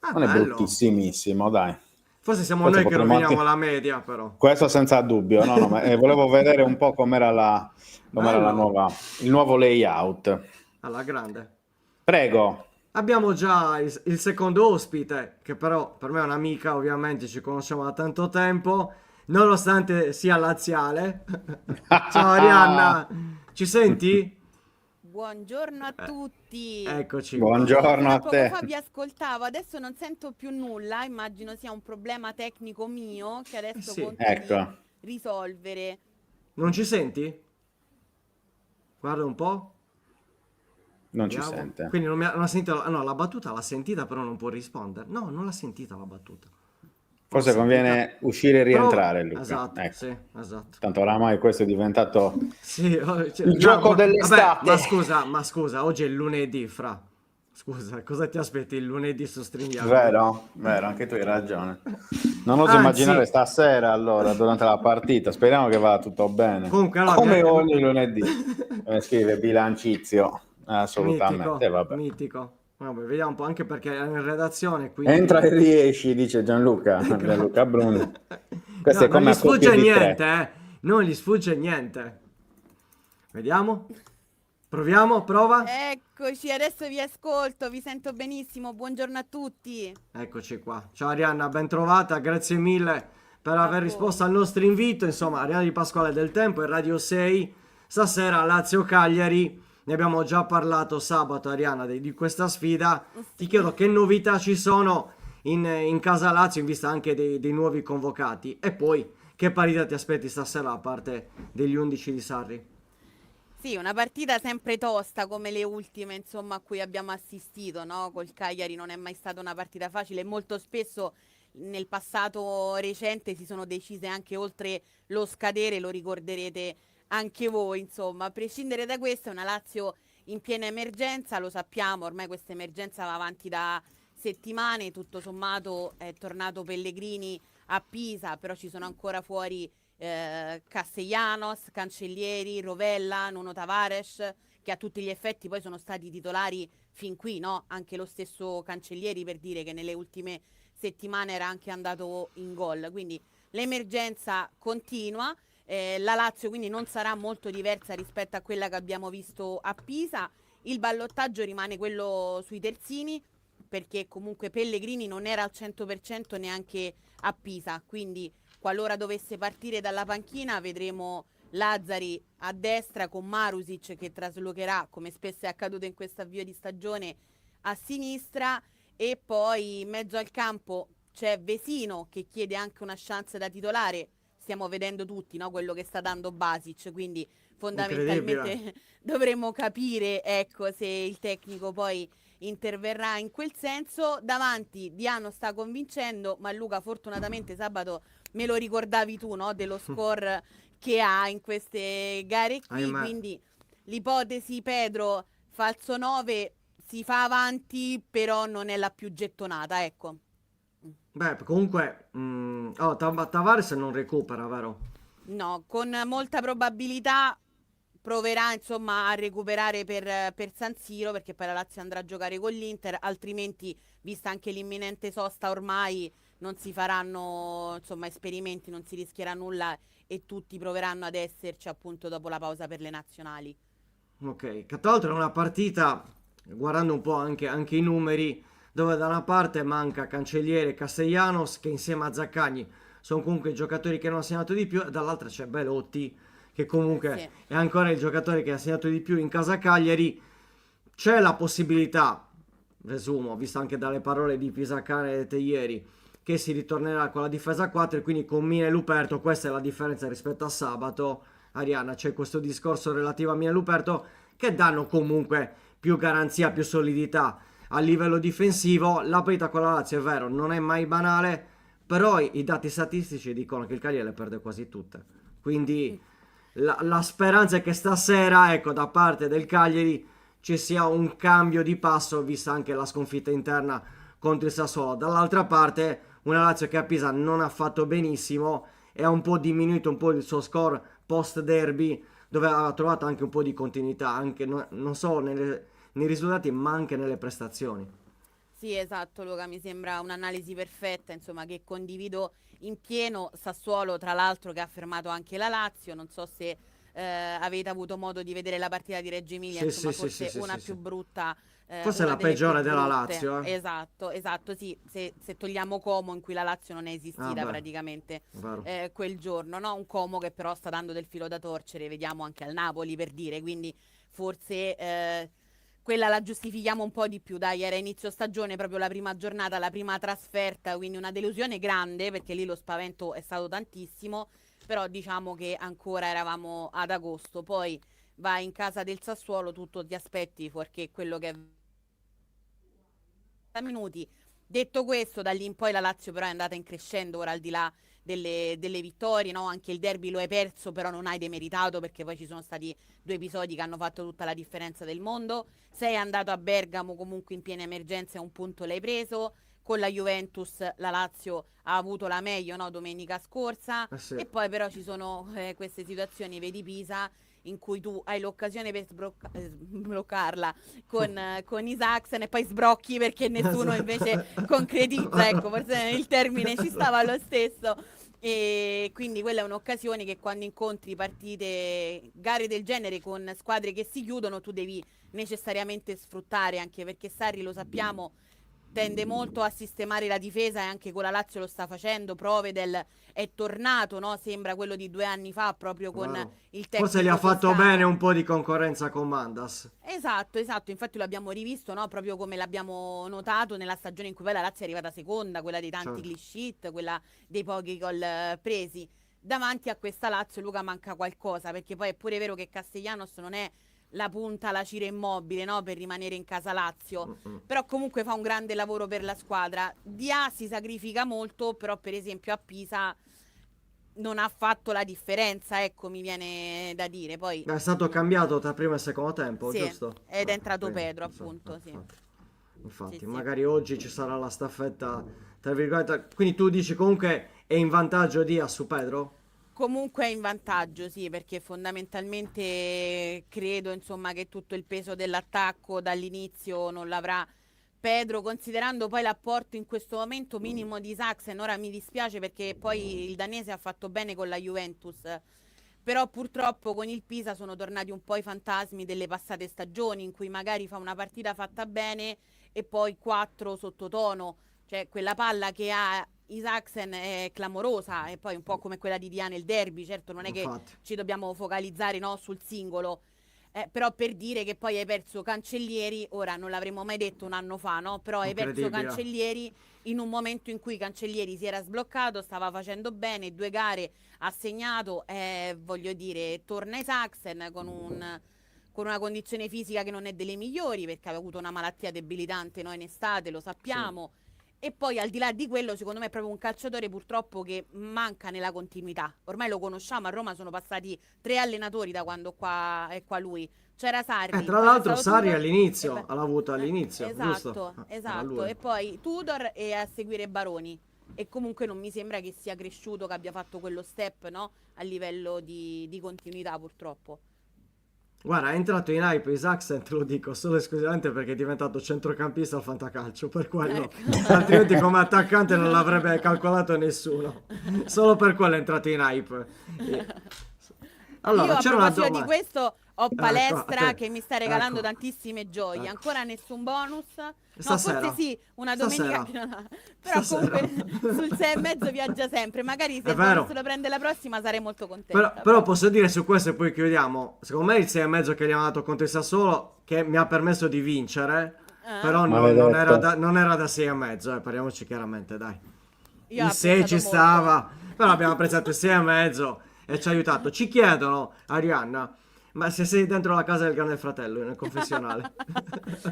Ah, non è bello. bruttissimissimo, dai. Forse siamo Forse noi che potremmo roviniamo anche- la media, però. Questo senza dubbio, no, ma volevo vedere un po' com'era la Bello. il nuovo layout. Alla grande. Prego. Abbiamo già il secondo ospite, che però per me è un'amica, ovviamente ci conosciamo da tanto tempo, nonostante sia laziale. Ciao Arianna, ci senti? Buongiorno a tutti. Eccoci qua. Buongiorno Fino a a poco te. fa vi ascoltavo, adesso non sento più nulla, immagino sia un problema tecnico mio che adesso Sì. conto di Ecco. risolvere. Non ci senti? Guarda un po'. Non ci Vediamo. sente. Quindi non ha sentito, no, la battuta l'ha sentita, però non può rispondere. No, non l'ha sentita la battuta. Forse L'ha conviene sentita. uscire e rientrare, Prova- Luca. Esatto, Ecco. sì, esatto. Tanto oramai questo è diventato Sì, il gioco vabbè, dell'estate. ma scusa, oggi è il lunedì, fra. Scusa, cosa ti aspetti il lunedì su StreamYard? Vero, vero, anche tu hai ragione. Non oso Anzi- immaginare stasera, allora, durante la partita. Speriamo che vada tutto bene. Comunque, allora, Come mi- ogni lunedì. Scrive bilancizio. Assolutamente. Mitico, Vabbè. mitico. Vabbè, vediamo un po', anche perché è in redazione, quindi... Entra e riesci, dice Gianluca Bruni. Questo No, è come non a gli sfugge coppie di tre. niente, non gli sfugge niente. Vediamo. Proviamo, prova. Eccoci, adesso vi ascolto, vi sento benissimo. Buongiorno a tutti. Eccoci qua. Ciao Arianna, ben trovata, grazie mille per aver voi. risposto al nostro invito. Insomma, Arianna Di Pasquale del Tempo e Radio 6. Stasera Lazio-Cagliari. Ne abbiamo già parlato sabato, Arianna, di questa sfida. Ti chiedo che novità ci sono in casa Lazio, in vista anche dei nuovi convocati. E poi, che partita ti aspetti stasera da parte degli 11 di Sarri? Sì, una partita sempre tosta come le ultime, insomma, a cui abbiamo assistito, no? Col Cagliari non è mai stata una partita facile e molto spesso nel passato recente si sono decise anche oltre lo scadere, lo ricorderete anche voi, insomma. A prescindere da questo è una Lazio in piena emergenza, lo sappiamo, ormai questa emergenza va avanti da settimane, tutto sommato è tornato Pellegrini a Pisa, però ci sono ancora fuori Castellanos, Cancellieri, Rovella, Nuno Tavares, che a tutti gli effetti poi sono stati titolari fin qui, no? Anche lo stesso Cancellieri, per dire, che nelle ultime settimane era anche andato in gol, quindi l'emergenza continua. La Lazio quindi non sarà molto diversa rispetto a quella che abbiamo visto a Pisa. Il ballottaggio rimane quello sui terzini, perché comunque Pellegrini non era al 100% neanche a Pisa, quindi qualora dovesse partire dalla panchina vedremo Lazzari a destra con Marusic che traslocherà, come spesso è accaduto in questo avvio di stagione, a sinistra, e poi in mezzo al campo c'è Vesino che chiede anche una chance da titolare. Stiamo vedendo tutti, no, quello che sta dando Basic, quindi fondamentalmente dovremo capire, ecco, se il tecnico poi interverrà in quel senso. Davanti Diano sta convincendo, ma Luca fortunatamente sabato me lo ricordavi tu, no, dello score che ha in queste gare qui, Ahimè. quindi l'ipotesi Pedro falso 9 si fa avanti, però non è la più gettonata, ecco. Beh, comunque, Tavares non recupera, vero? No, con molta probabilità proverà insomma a recuperare per San Siro, perché poi la Lazio andrà a giocare con l'Inter, altrimenti vista anche l'imminente sosta ormai non si faranno insomma esperimenti, non si rischierà nulla e tutti proveranno ad esserci appunto dopo la pausa per le nazionali. Ok, che tra l'altro è una partita, guardando un po' anche i numeri, dove da una parte manca Cancelliere e Castellanos, che insieme a Zaccagni sono comunque i giocatori che hanno segnato di più, e dall'altra c'è Belotti, che comunque Sì. è ancora il giocatore che ha segnato di più in casa Cagliari. C'è la possibilità, presumo, visto anche dalle parole di Pisacane ieri, che si ritornerà con la difesa a 4 e quindi con Mina e Luperto. Questa è la differenza rispetto a sabato. Arianna, c'è questo discorso relativo a Mina e Luperto che danno comunque più garanzia, più solidità a livello difensivo. La partita con la Lazio, è vero, non è mai banale, però i dati statistici dicono che il Cagliari le perde quasi tutte. Quindi la speranza è che stasera, ecco, da parte del Cagliari ci sia un cambio di passo, vista anche la sconfitta interna contro il Sassuolo. Dall'altra parte una Lazio che a Pisa non ha fatto benissimo e ha un po' diminuito un po' il suo score post derby, dove ha trovato anche un po' di continuità, anche non solo nei risultati ma anche nelle prestazioni. Sì, esatto, Luca, mi sembra un'analisi perfetta, insomma, che condivido in pieno. Sassuolo, tra l'altro, che ha fermato anche la Lazio. Non so se avete avuto modo di vedere la partita di Reggio Emilia, Sì, insomma, sì, forse sì, una sì, più sì. brutta. Forse è una la delle peggiore più della brutte. Lazio, eh. Esatto, sì, se togliamo Como, in cui la Lazio non è esistita beh, praticamente vero. quel giorno, no? Un Como che però sta dando del filo da torcere, vediamo anche al Napoli, per dire, quindi forse quella la giustifichiamo un po' di più, dai, era inizio stagione, proprio la prima giornata, la prima trasferta, quindi una delusione grande, perché lì lo spavento è stato tantissimo, però diciamo che ancora eravamo ad agosto. Poi vai in casa del Sassuolo, tutto ti aspetti, fuorché quello che è minuti. Detto questo, da lì in poi la Lazio però è andata in crescendo, ora al di là delle vittorie, no? Anche il derby lo hai perso, però non hai demeritato, perché poi ci sono stati 2 episodi che hanno fatto tutta la differenza del mondo. Sei andato a Bergamo comunque in piena emergenza e un punto l'hai preso. Con la Juventus la Lazio ha avuto la meglio, no? Domenica scorsa. Sì. E poi però ci sono queste situazioni, vedi Pisa, in cui tu hai l'occasione per sbloccarla con Isaacsen e poi sbrocchi perché nessuno invece concretizza, ecco, forse il termine ci stava lo stesso. E quindi quella è un'occasione che quando incontri partite, gare del genere con squadre che si chiudono, tu devi necessariamente sfruttare, anche perché Sarri, lo sappiamo, tende molto a sistemare la difesa, e anche con la Lazio lo sta facendo. Provedel è tornato, no? Sembra quello di 2 anni fa, proprio con Vero. il tecnico Forse gli ha fatto toscano. bene un po' di concorrenza con Mandas. Esatto, infatti lo abbiamo rivisto, no? Proprio come l'abbiamo notato nella stagione in cui poi la Lazio è arrivata seconda, quella dei tanti Certo. clean sheet, quella dei pochi gol presi. Davanti a questa Lazio, Luca, manca qualcosa, perché poi è pure vero che Castellanos non è la punta, la Ciro Immobile, no? Per rimanere in casa Lazio, però comunque fa un grande lavoro per la squadra. Dia si sacrifica molto, però per esempio a Pisa non ha fatto la differenza, ecco, mi viene da dire. Poi È stato cambiato tra primo e secondo tempo, sì, giusto? ed è entrato quindi, Pedro, insomma, appunto, sì. Infatti, Sì. magari oggi ci sarà la staffetta, tra virgolette. Quindi tu dici comunque è in vantaggio Dia su Pedro? Comunque è in vantaggio, sì, perché fondamentalmente credo, insomma, che tutto il peso dell'attacco dall'inizio non l'avrà Pedro, considerando poi l'apporto in questo momento minimo di Isaacsen. Ora mi dispiace perché poi il danese ha fatto bene con la Juventus, però purtroppo con il Pisa sono tornati un po' i fantasmi delle passate stagioni, in cui magari fa una partita fatta bene e poi 4 sottotono. Cioè quella palla che ha Isaacsen è clamorosa, e poi un po' come quella di Dia nel derby. Certo, non è che Infatti. ci dobbiamo focalizzare, no, sul singolo, però per dire che poi hai perso Cancellieri, ora non l'avremmo mai detto un anno fa, no? Però hai perso Incredibile. Cancellieri in un momento in cui Cancellieri si era sbloccato, stava facendo bene, 2 gare ha segnato, voglio dire, torna Isaacsen con una condizione fisica che non è delle migliori, perché aveva avuto una malattia debilitante, no, in estate, lo sappiamo. E poi al di là di quello, secondo me è proprio un calciatore purtroppo che manca nella continuità. Ormai lo conosciamo, a Roma sono passati 3 allenatori da quando è qua lui. C'era Sarri, Tra poi c'è l'altro stato Sarri Tudor, all'inizio, e l'ha avuto all'inizio, esatto, giusto? Era esatto. lui. E poi Tudor e a seguire Baroni. E comunque non mi sembra che sia cresciuto, che abbia fatto quello step, no? A livello di continuità, purtroppo. Guarda, è entrato in hype Isaacsen, te lo dico, solo e esclusivamente perché è diventato centrocampista al fantacalcio, per quello. Ecco. Altrimenti come attaccante non l'avrebbe calcolato nessuno. Solo per quello è entrato in hype. Allora, Io a c'era una proposito di domanda. questo ho Ecco, Palestra a te. che mi sta regalando Ecco. tantissime gioie. Ecco. Ancora nessun bonus. No, Stasera. forse sì, una domenica. Stasera. Però Stasera. comunque sul 6,5 viaggia sempre. Magari se È il vero. bonus lo prende la prossima sarei molto contenta. Però posso dire su questo e poi chiudiamo. Secondo me il 6,5 che gli hanno dato contro il Sassuolo, che mi ha permesso di vincere, però Maledetto. non era da 6,5, parliamoci chiaramente, dai. Io ho Il 6 ci apprezzato molto. stava, però abbiamo apprezzato il 6,5 e ci ha aiutato. Ci chiedono, Arianna, ma se sei dentro la casa del grande fratello, nel confessionale.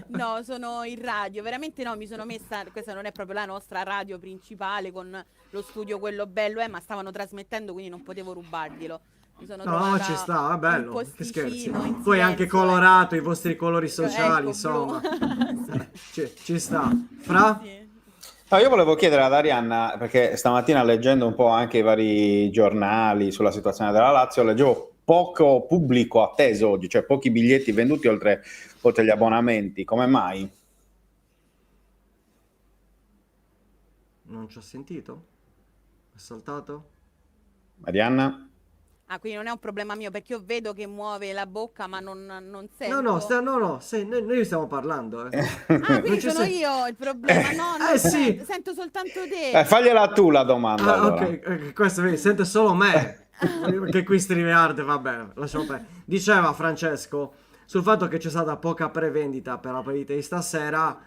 No, sono in radio, veramente no, mi sono messa, questa non è proprio la nostra radio principale con lo studio quello bello, ma stavano trasmettendo, quindi non potevo rubarglielo. Mi sono No, trovata ci sta, è bello, un che scherzi. posticino in Poi anche silenzio, colorato, i vostri colori sociali, Ecco, insomma. blu. Ci sta. Fra? Sì. No, io volevo chiedere ad Arianna, perché stamattina leggendo un po' anche i vari giornali sulla situazione della Lazio, leggevo poco pubblico atteso oggi, cioè pochi biglietti venduti oltre gli abbonamenti. Come mai? Non ci ho sentito? È saltato? Arianna? Ah, quindi non è un problema mio perché io vedo che muove la bocca ma non No, no, sento. noi stiamo parlando, eh. Ah, Non quindi ci sono sei? io il problema. No, non Sì. sento, sento soltanto te. Fagliela tu la domanda Ah, allora. ok, questo vedi, sente solo me. Che qui StreamYard, vabbè, lasciamo perdere. Diceva Francesco sul fatto che c'è stata poca prevendita per la partita di stasera.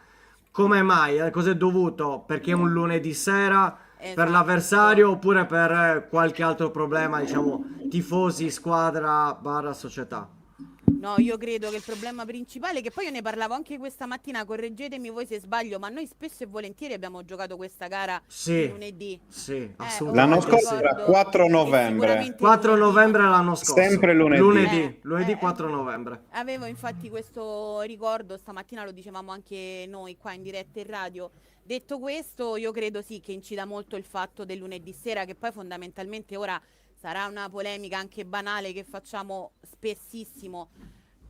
Come mai? Cos'è dovuto? Perché è un lunedì sera per Esatto. l'avversario oppure per qualche altro problema, diciamo, tifosi, squadra, barra società? No, io credo che il problema principale, che poi io ne parlavo anche questa mattina, correggetemi voi se sbaglio, ma noi spesso e volentieri abbiamo giocato questa gara Sì, il lunedì. sì, Ora L'anno assolutamente scorso sì. era ricordo 4 che novembre. sicuramente 4 lunedì, novembre no? l'anno scorso. Sempre lunedì. Lunedì Eh, 4 novembre. Avevo infatti questo ricordo, stamattina lo dicevamo anche noi qua in diretta in radio. Detto questo, io credo sì che incida molto il fatto del lunedì sera, che poi fondamentalmente ora sarà una polemica anche banale che facciamo spessissimo.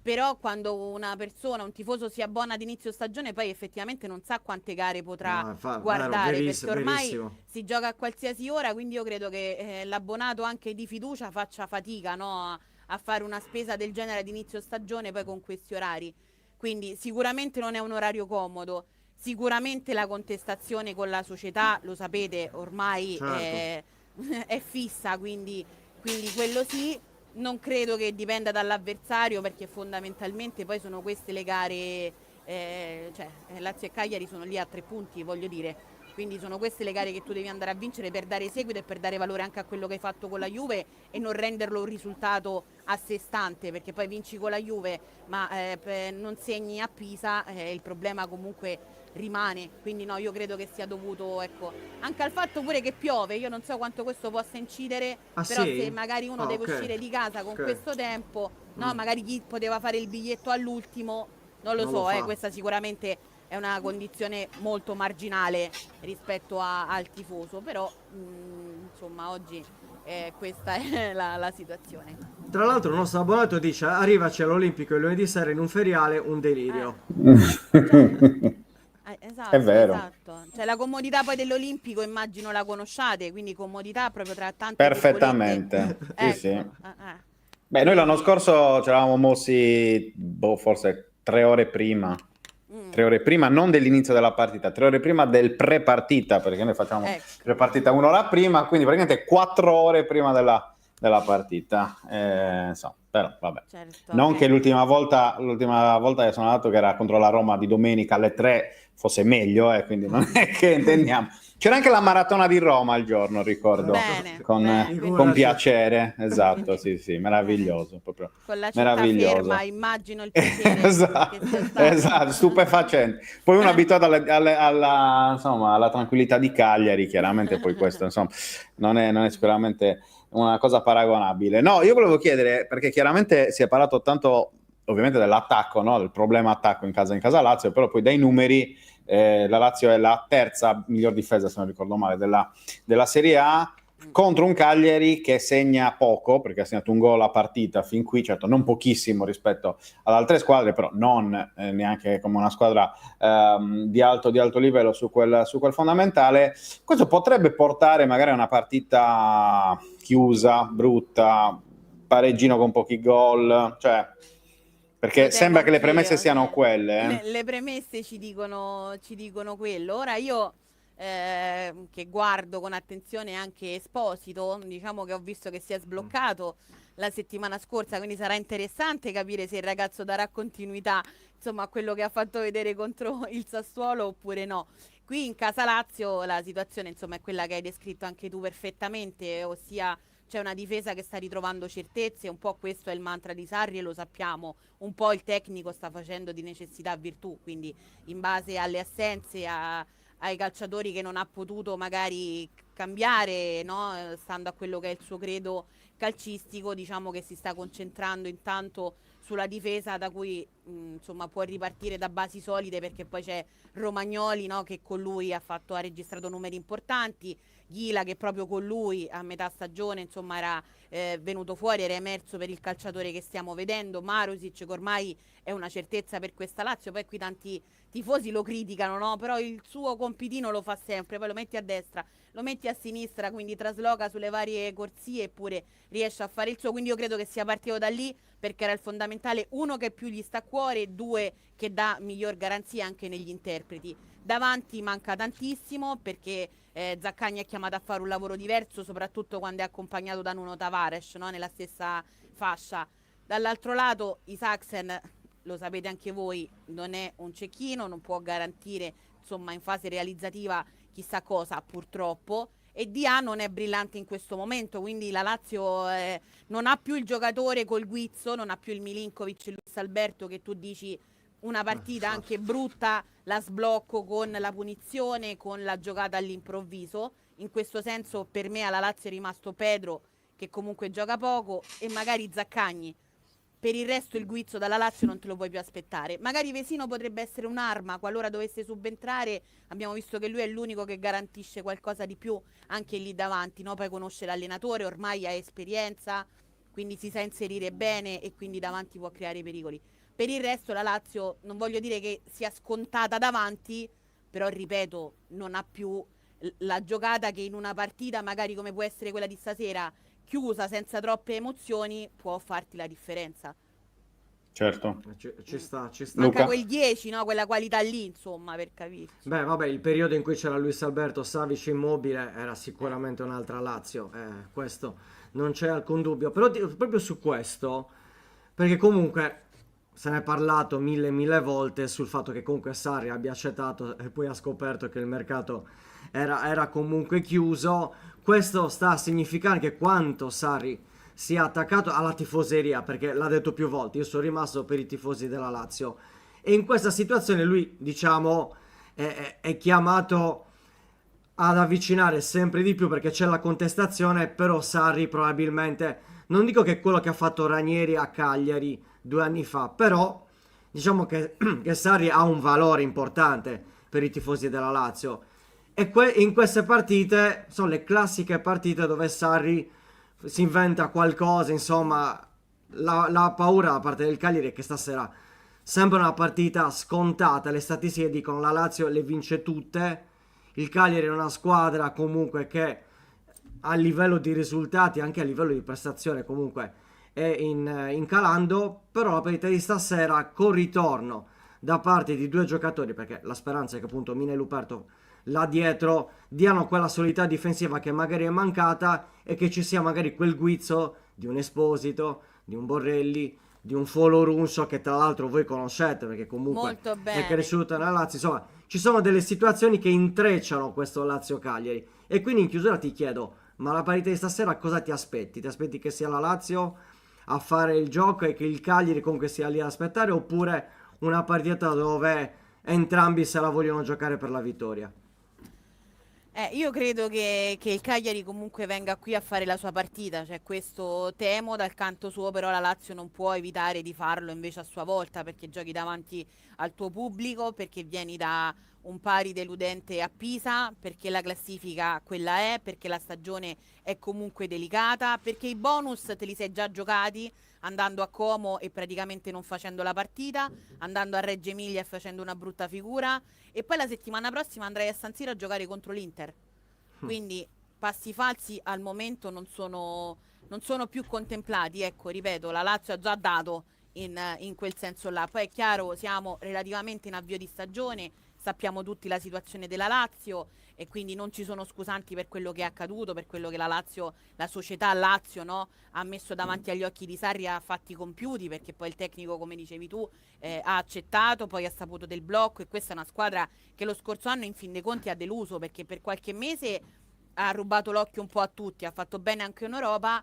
Però quando una persona, un tifoso si abbona ad inizio stagione, poi effettivamente non sa quante gare potrà No, vero, guardare, perché ormai verissimo. si gioca a qualsiasi ora, quindi io credo che l'abbonato anche di fiducia faccia fatica, no, a fare una spesa del genere ad inizio stagione poi con questi orari. Quindi sicuramente non è un orario comodo, sicuramente la contestazione con la società, lo sapete, ormai Certo. è fissa, quindi quello sì. Non credo che dipenda dall'avversario perché fondamentalmente poi sono queste le gare, cioè Lazio e Cagliari sono lì a 3 punti, voglio dire, quindi sono queste le gare che tu devi andare a vincere per dare seguito e per dare valore anche a quello che hai fatto con la Juve e non renderlo un risultato a sé stante, perché poi vinci con la Juve ma non segni a Pisa, il problema comunque rimane, quindi no, io credo che sia dovuto, ecco, anche al fatto pure che piove. Io non so quanto questo possa incidere, Ah, però sì? se magari uno Ah, deve ok. uscire di casa con Ok. questo tempo, no, magari chi poteva fare il biglietto all'ultimo, non lo Non lo so, fa. questa sicuramente è una condizione molto marginale rispetto al tifoso, però insomma oggi questa è la situazione. Tra l'altro il nostro abbonato dice arrivaci all'Olimpico il lunedì sera in un feriale, un delirio. Esatto, È vero. esatto. Cioè la comodità poi dell'Olimpico immagino la conosciate, quindi comodità proprio tra tante virgolette. Perfettamente. Sì, Ecco, sì. Beh, noi l'anno quindi, scorso ci eravamo mossi, forse 3 ore prima. 3 ore prima, non dell'inizio della partita, 3 ore prima del pre-partita, perché noi facciamo ecco, pre-partita un'ora prima, quindi praticamente 4 ore prima della partita. Insomma, però vabbè. certo. Non che l'ultima volta che sono andato, che era contro la Roma di domenica alle 3, fosse meglio, quindi non è che intendiamo. C'era anche la maratona di Roma il giorno, ricordo, Bene, con, bene, con Figurati. piacere, esatto, Quindi, sì, meraviglioso, proprio con la città meraviglioso. ferma, immagino il piacere Esatto, che sia stato. esatto, stupefacente. Poi uno abituato insomma, alla tranquillità di Cagliari, chiaramente poi questo insomma, non è sicuramente una cosa paragonabile. No, io volevo chiedere, perché chiaramente si è parlato tanto ovviamente dell'attacco, no? Del problema attacco in casa Lazio, però poi dai numeri la Lazio è la terza miglior difesa, se non ricordo male, della Serie A, contro un Cagliari che segna poco, perché ha segnato un gol a partita fin qui, certo non pochissimo rispetto ad altre squadre, però non neanche come una squadra di alto livello su quel fondamentale. Questo potrebbe portare magari a una partita chiusa, brutta, pareggino con pochi gol, cioè, perché Lo temo sembra che le anch'io, premesse siano sì. quelle. Le premesse ci dicono quello. Ora io che guardo con attenzione anche Esposito, diciamo che ho visto che si è sbloccato la settimana scorsa, quindi sarà interessante capire se il ragazzo darà continuità, insomma, a quello che ha fatto vedere contro il Sassuolo oppure no. Qui in casa Lazio la situazione, insomma, è quella che hai descritto anche tu perfettamente, ossia c'è una difesa che sta ritrovando certezze, un po' questo è il mantra di Sarri e lo sappiamo, un po' il tecnico sta facendo di necessità virtù, quindi in base alle assenze, ai calciatori che non ha potuto magari cambiare, no? Stando a quello che è il suo credo calcistico, diciamo che si sta concentrando intanto sulla difesa da cui insomma può ripartire da basi solide, perché poi c'è Romagnoli, no, che con lui ha registrato numeri importanti, Ghila che proprio con lui a metà stagione insomma era venuto fuori, era emerso per il calciatore che stiamo vedendo, Marusic che ormai è una certezza per questa Lazio. Poi qui tanti tifosi lo criticano, no? Però il suo compitino lo fa sempre, poi lo metti a destra, lo metti a sinistra, quindi trasloca sulle varie corsie eppure riesce a fare il suo. Quindi io credo che sia partito da lì perché era il fondamentale, uno che più gli sta a cuore, due che dà miglior garanzia anche negli interpreti. Davanti manca tantissimo perché Zaccagni è chiamato a fare un lavoro diverso, soprattutto quando è accompagnato da Nuno Tavares, no? Nella stessa fascia. Dall'altro lato Isaksen, lo sapete anche voi, non è un cecchino, non può garantire insomma in fase realizzativa chissà cosa purtroppo, e Dia non è brillante in questo momento, quindi la Lazio non ha più il giocatore col guizzo, non ha più il Milinkovic, Luis Alberto che tu dici una partita anche brutta la sblocco con la punizione, con la giocata all'improvviso. In questo senso per me alla Lazio è rimasto Pedro che comunque gioca poco e magari Zaccagni. Per il resto il guizzo dalla Lazio non te lo puoi più aspettare. Magari Vesino potrebbe essere un'arma qualora dovesse subentrare. Abbiamo visto che lui è l'unico che garantisce qualcosa di più anche lì davanti, no? Poi conosce l'allenatore, ormai ha esperienza, quindi si sa inserire bene e quindi davanti può creare pericoli. Per il resto la Lazio non voglio dire che sia scontata davanti, però ripeto, non ha più la giocata che in una partita magari come può essere quella di stasera, chiusa senza troppe emozioni, può farti la differenza. Certo. Ci sta. Manca Luca? quel 10, no? Quella qualità lì, insomma, per capirci. Beh, vabbè, il periodo in cui c'era Luis Alberto, Savic Immobile era sicuramente un'altra Lazio, questo non c'è alcun dubbio. Però proprio su questo, perché comunque se ne è parlato mille volte sul fatto che comunque Sarri abbia accettato e poi ha scoperto che il mercato era comunque chiuso. Questo sta a significare che quanto Sarri sia attaccato alla tifoseria, perché l'ha detto più volte, io sono rimasto per i tifosi della Lazio, e in questa situazione lui, diciamo, è chiamato ad avvicinare sempre di più perché c'è la contestazione. Però Sarri probabilmente, non dico che è quello che ha fatto Ranieri a Cagliari 2 anni fa, però diciamo che Sarri ha un valore importante per i tifosi della Lazio, e in queste partite sono le classiche partite dove Sarri si inventa qualcosa, insomma. La paura da parte del Cagliari è che stasera sembra una partita scontata, le statistiche dicono la Lazio le vince tutte, il Cagliari è una squadra comunque che a livello di risultati, anche a livello di prestazione comunque è in calando. Però la partita di stasera col ritorno da parte di due giocatori, perché la speranza è che appunto Mina e Luperto là dietro diano quella solidità difensiva che magari è mancata e che ci sia magari quel guizzo di un Esposito, di un Borrelli, di un Folo Runso che tra l'altro voi conoscete perché comunque Molto bene. è cresciuto nella Lazio. Insomma, ci sono delle situazioni che intrecciano questo Lazio-Cagliari, e quindi in chiusura ti chiedo, ma la partita di stasera cosa ti aspetti? Ti aspetti che sia la Lazio a fare il gioco e che il Cagliari comunque sia lì ad aspettare, oppure una partita dove entrambi se la vogliono giocare per la vittoria? Io credo che il Cagliari comunque venga qui a fare la sua partita, cioè questo temo. Dal canto suo però la Lazio non può evitare di farlo invece a sua volta, perché giochi davanti al tuo pubblico, perché vieni da un pari deludente a Pisa, perché la classifica quella è, perché la stagione è comunque delicata, perché i bonus te li sei già giocati andando a Como e praticamente non facendo la partita, andando a Reggio Emilia e facendo una brutta figura, e poi la settimana prossima andrai a San Siro a giocare contro l'Inter. Quindi passi falsi al momento non sono più contemplati. Ecco, ripeto, la Lazio ha già dato in quel senso là. Poi è chiaro, siamo relativamente in avvio di stagione, sappiamo tutti la situazione della Lazio e quindi non ci sono scusanti per quello che è accaduto, per quello che la Lazio, la società Lazio, no, ha messo davanti agli occhi di Sarri a fatti compiuti, perché poi il tecnico, come dicevi tu, ha accettato, poi ha saputo del blocco, e questa è una squadra che lo scorso anno in fin dei conti ha deluso, perché per qualche mese ha rubato l'occhio un po' a tutti, ha fatto bene anche in Europa.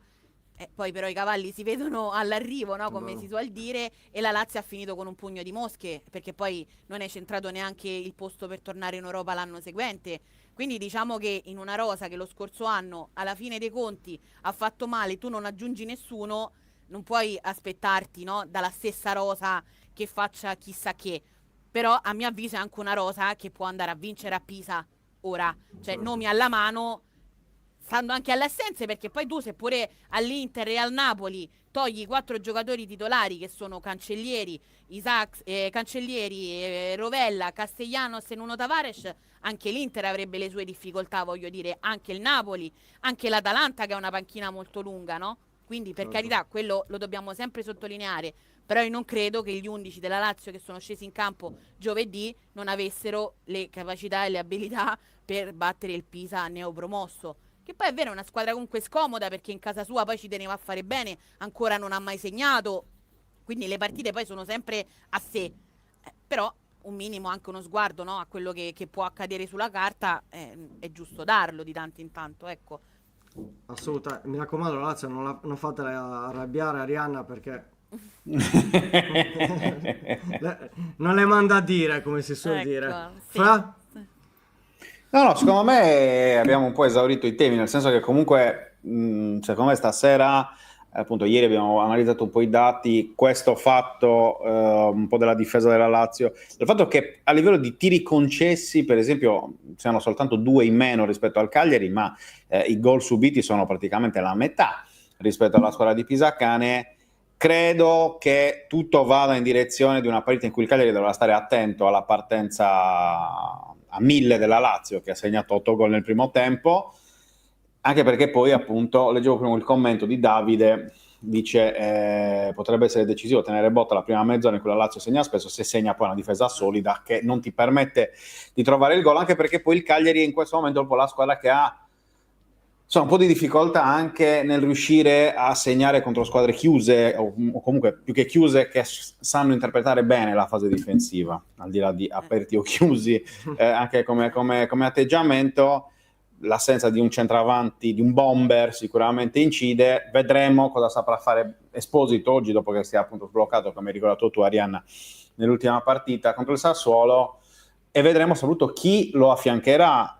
Poi però i cavalli si vedono all'arrivo, no? Come si suol dire, e la Lazio ha finito con un pugno di mosche, perché poi non è centrato neanche il posto per tornare in Europa l'anno seguente. Quindi diciamo che in una rosa che lo scorso anno alla fine dei conti ha fatto male, tu non aggiungi nessuno, non puoi aspettarti, no, dalla stessa rosa che faccia chissà che. Però a mio avviso è anche una rosa che può andare a vincere a Pisa ora, cioè nomi alla mano, stando anche alle assenze, perché poi tu se pure all'Inter e al Napoli togli i 4 giocatori titolari che sono Cancellieri, Rovella, Castellanos e Nuno Tavares, anche l'Inter avrebbe le sue difficoltà, voglio dire, anche il Napoli, anche l'Atalanta che ha una panchina molto lunga, no? Quindi per carità, quello lo dobbiamo sempre sottolineare, però io non credo che gli 11 della Lazio che sono scesi in campo giovedì non avessero le capacità e le abilità per battere il Pisa neopromosso. Che poi è vero, è una squadra comunque scomoda perché in casa sua poi ci teneva a fare bene, ancora non ha mai segnato, quindi le partite poi sono sempre a sé. Però un minimo, anche uno sguardo, no, a quello che può accadere sulla carta è giusto darlo di tanto in tanto, ecco. Assolutamente, mi raccomando, la Lazio non fatela arrabbiare Arianna perché non le manda a dire, come si suol Ecco, dire. sì. Fra? No, secondo me abbiamo un po' esaurito i temi, nel senso che comunque, secondo me stasera, appunto ieri abbiamo analizzato un po' i dati, questo fatto, un po' della difesa della Lazio, del fatto che a livello di tiri concessi, per esempio, siano soltanto 2 in meno rispetto al Cagliari, ma i gol subiti sono praticamente la metà rispetto alla squadra di Pisacane. Credo che tutto vada in direzione di una partita in cui il Cagliari dovrà stare attento alla partenza a 1000 della Lazio, che ha segnato 8 gol nel primo tempo, anche perché poi appunto leggevo prima il commento di Davide, dice potrebbe essere decisivo tenere botta la prima mezz'ora in cui la Lazio segna spesso, se segna poi una difesa solida che non ti permette di trovare il gol, anche perché poi il Cagliari è in questo momento un po' la squadra che ha un po' di difficoltà anche nel riuscire a segnare contro squadre chiuse o comunque più che chiuse che sanno interpretare bene la fase difensiva, al di là di aperti o chiusi, anche come atteggiamento. L'assenza di un centravanti, di un bomber sicuramente incide. Vedremo cosa saprà fare Esposito oggi dopo che si è appunto sbloccato, come hai ricordato tu Arianna, nell'ultima partita contro il Sassuolo. E vedremo soprattutto chi lo affiancherà,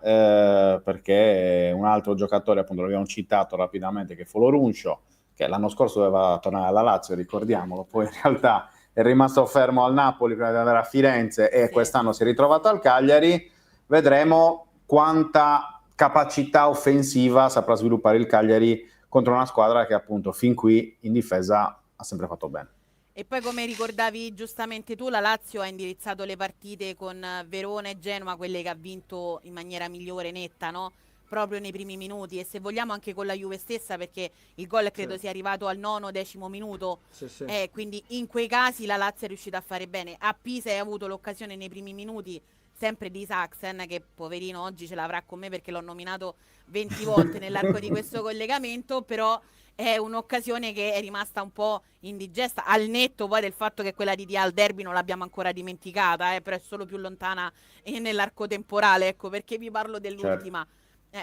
perché un altro giocatore, appunto l'abbiamo citato rapidamente, che è Foloruncio, che l'anno scorso doveva tornare alla Lazio, ricordiamolo, poi in realtà è rimasto fermo al Napoli prima di andare a Firenze e quest'anno si è ritrovato al Cagliari. Vedremo quanta capacità offensiva saprà sviluppare il Cagliari contro una squadra che appunto fin qui in difesa ha sempre fatto bene. E poi come ricordavi giustamente tu, la Lazio ha indirizzato le partite con Verona e Genoa, quelle che ha vinto in maniera migliore, netta, no? Proprio nei primi minuti, e se vogliamo anche con la Juve stessa, perché il gol credo sia arrivato al 9-10 minuto, Sì. quindi in quei casi la Lazio è riuscita a fare bene. A Pisa hai avuto l'occasione nei primi minuti sempre di Saxen, che poverino oggi ce l'avrà con me perché l'ho nominato 20 volte nell'arco di questo collegamento, però è un'occasione che è rimasta un po' indigesta, al netto poi del fatto che quella di Dia al Derby non l'abbiamo ancora dimenticata, però è solo più lontana nell'arco temporale, ecco perché vi parlo dell'ultima.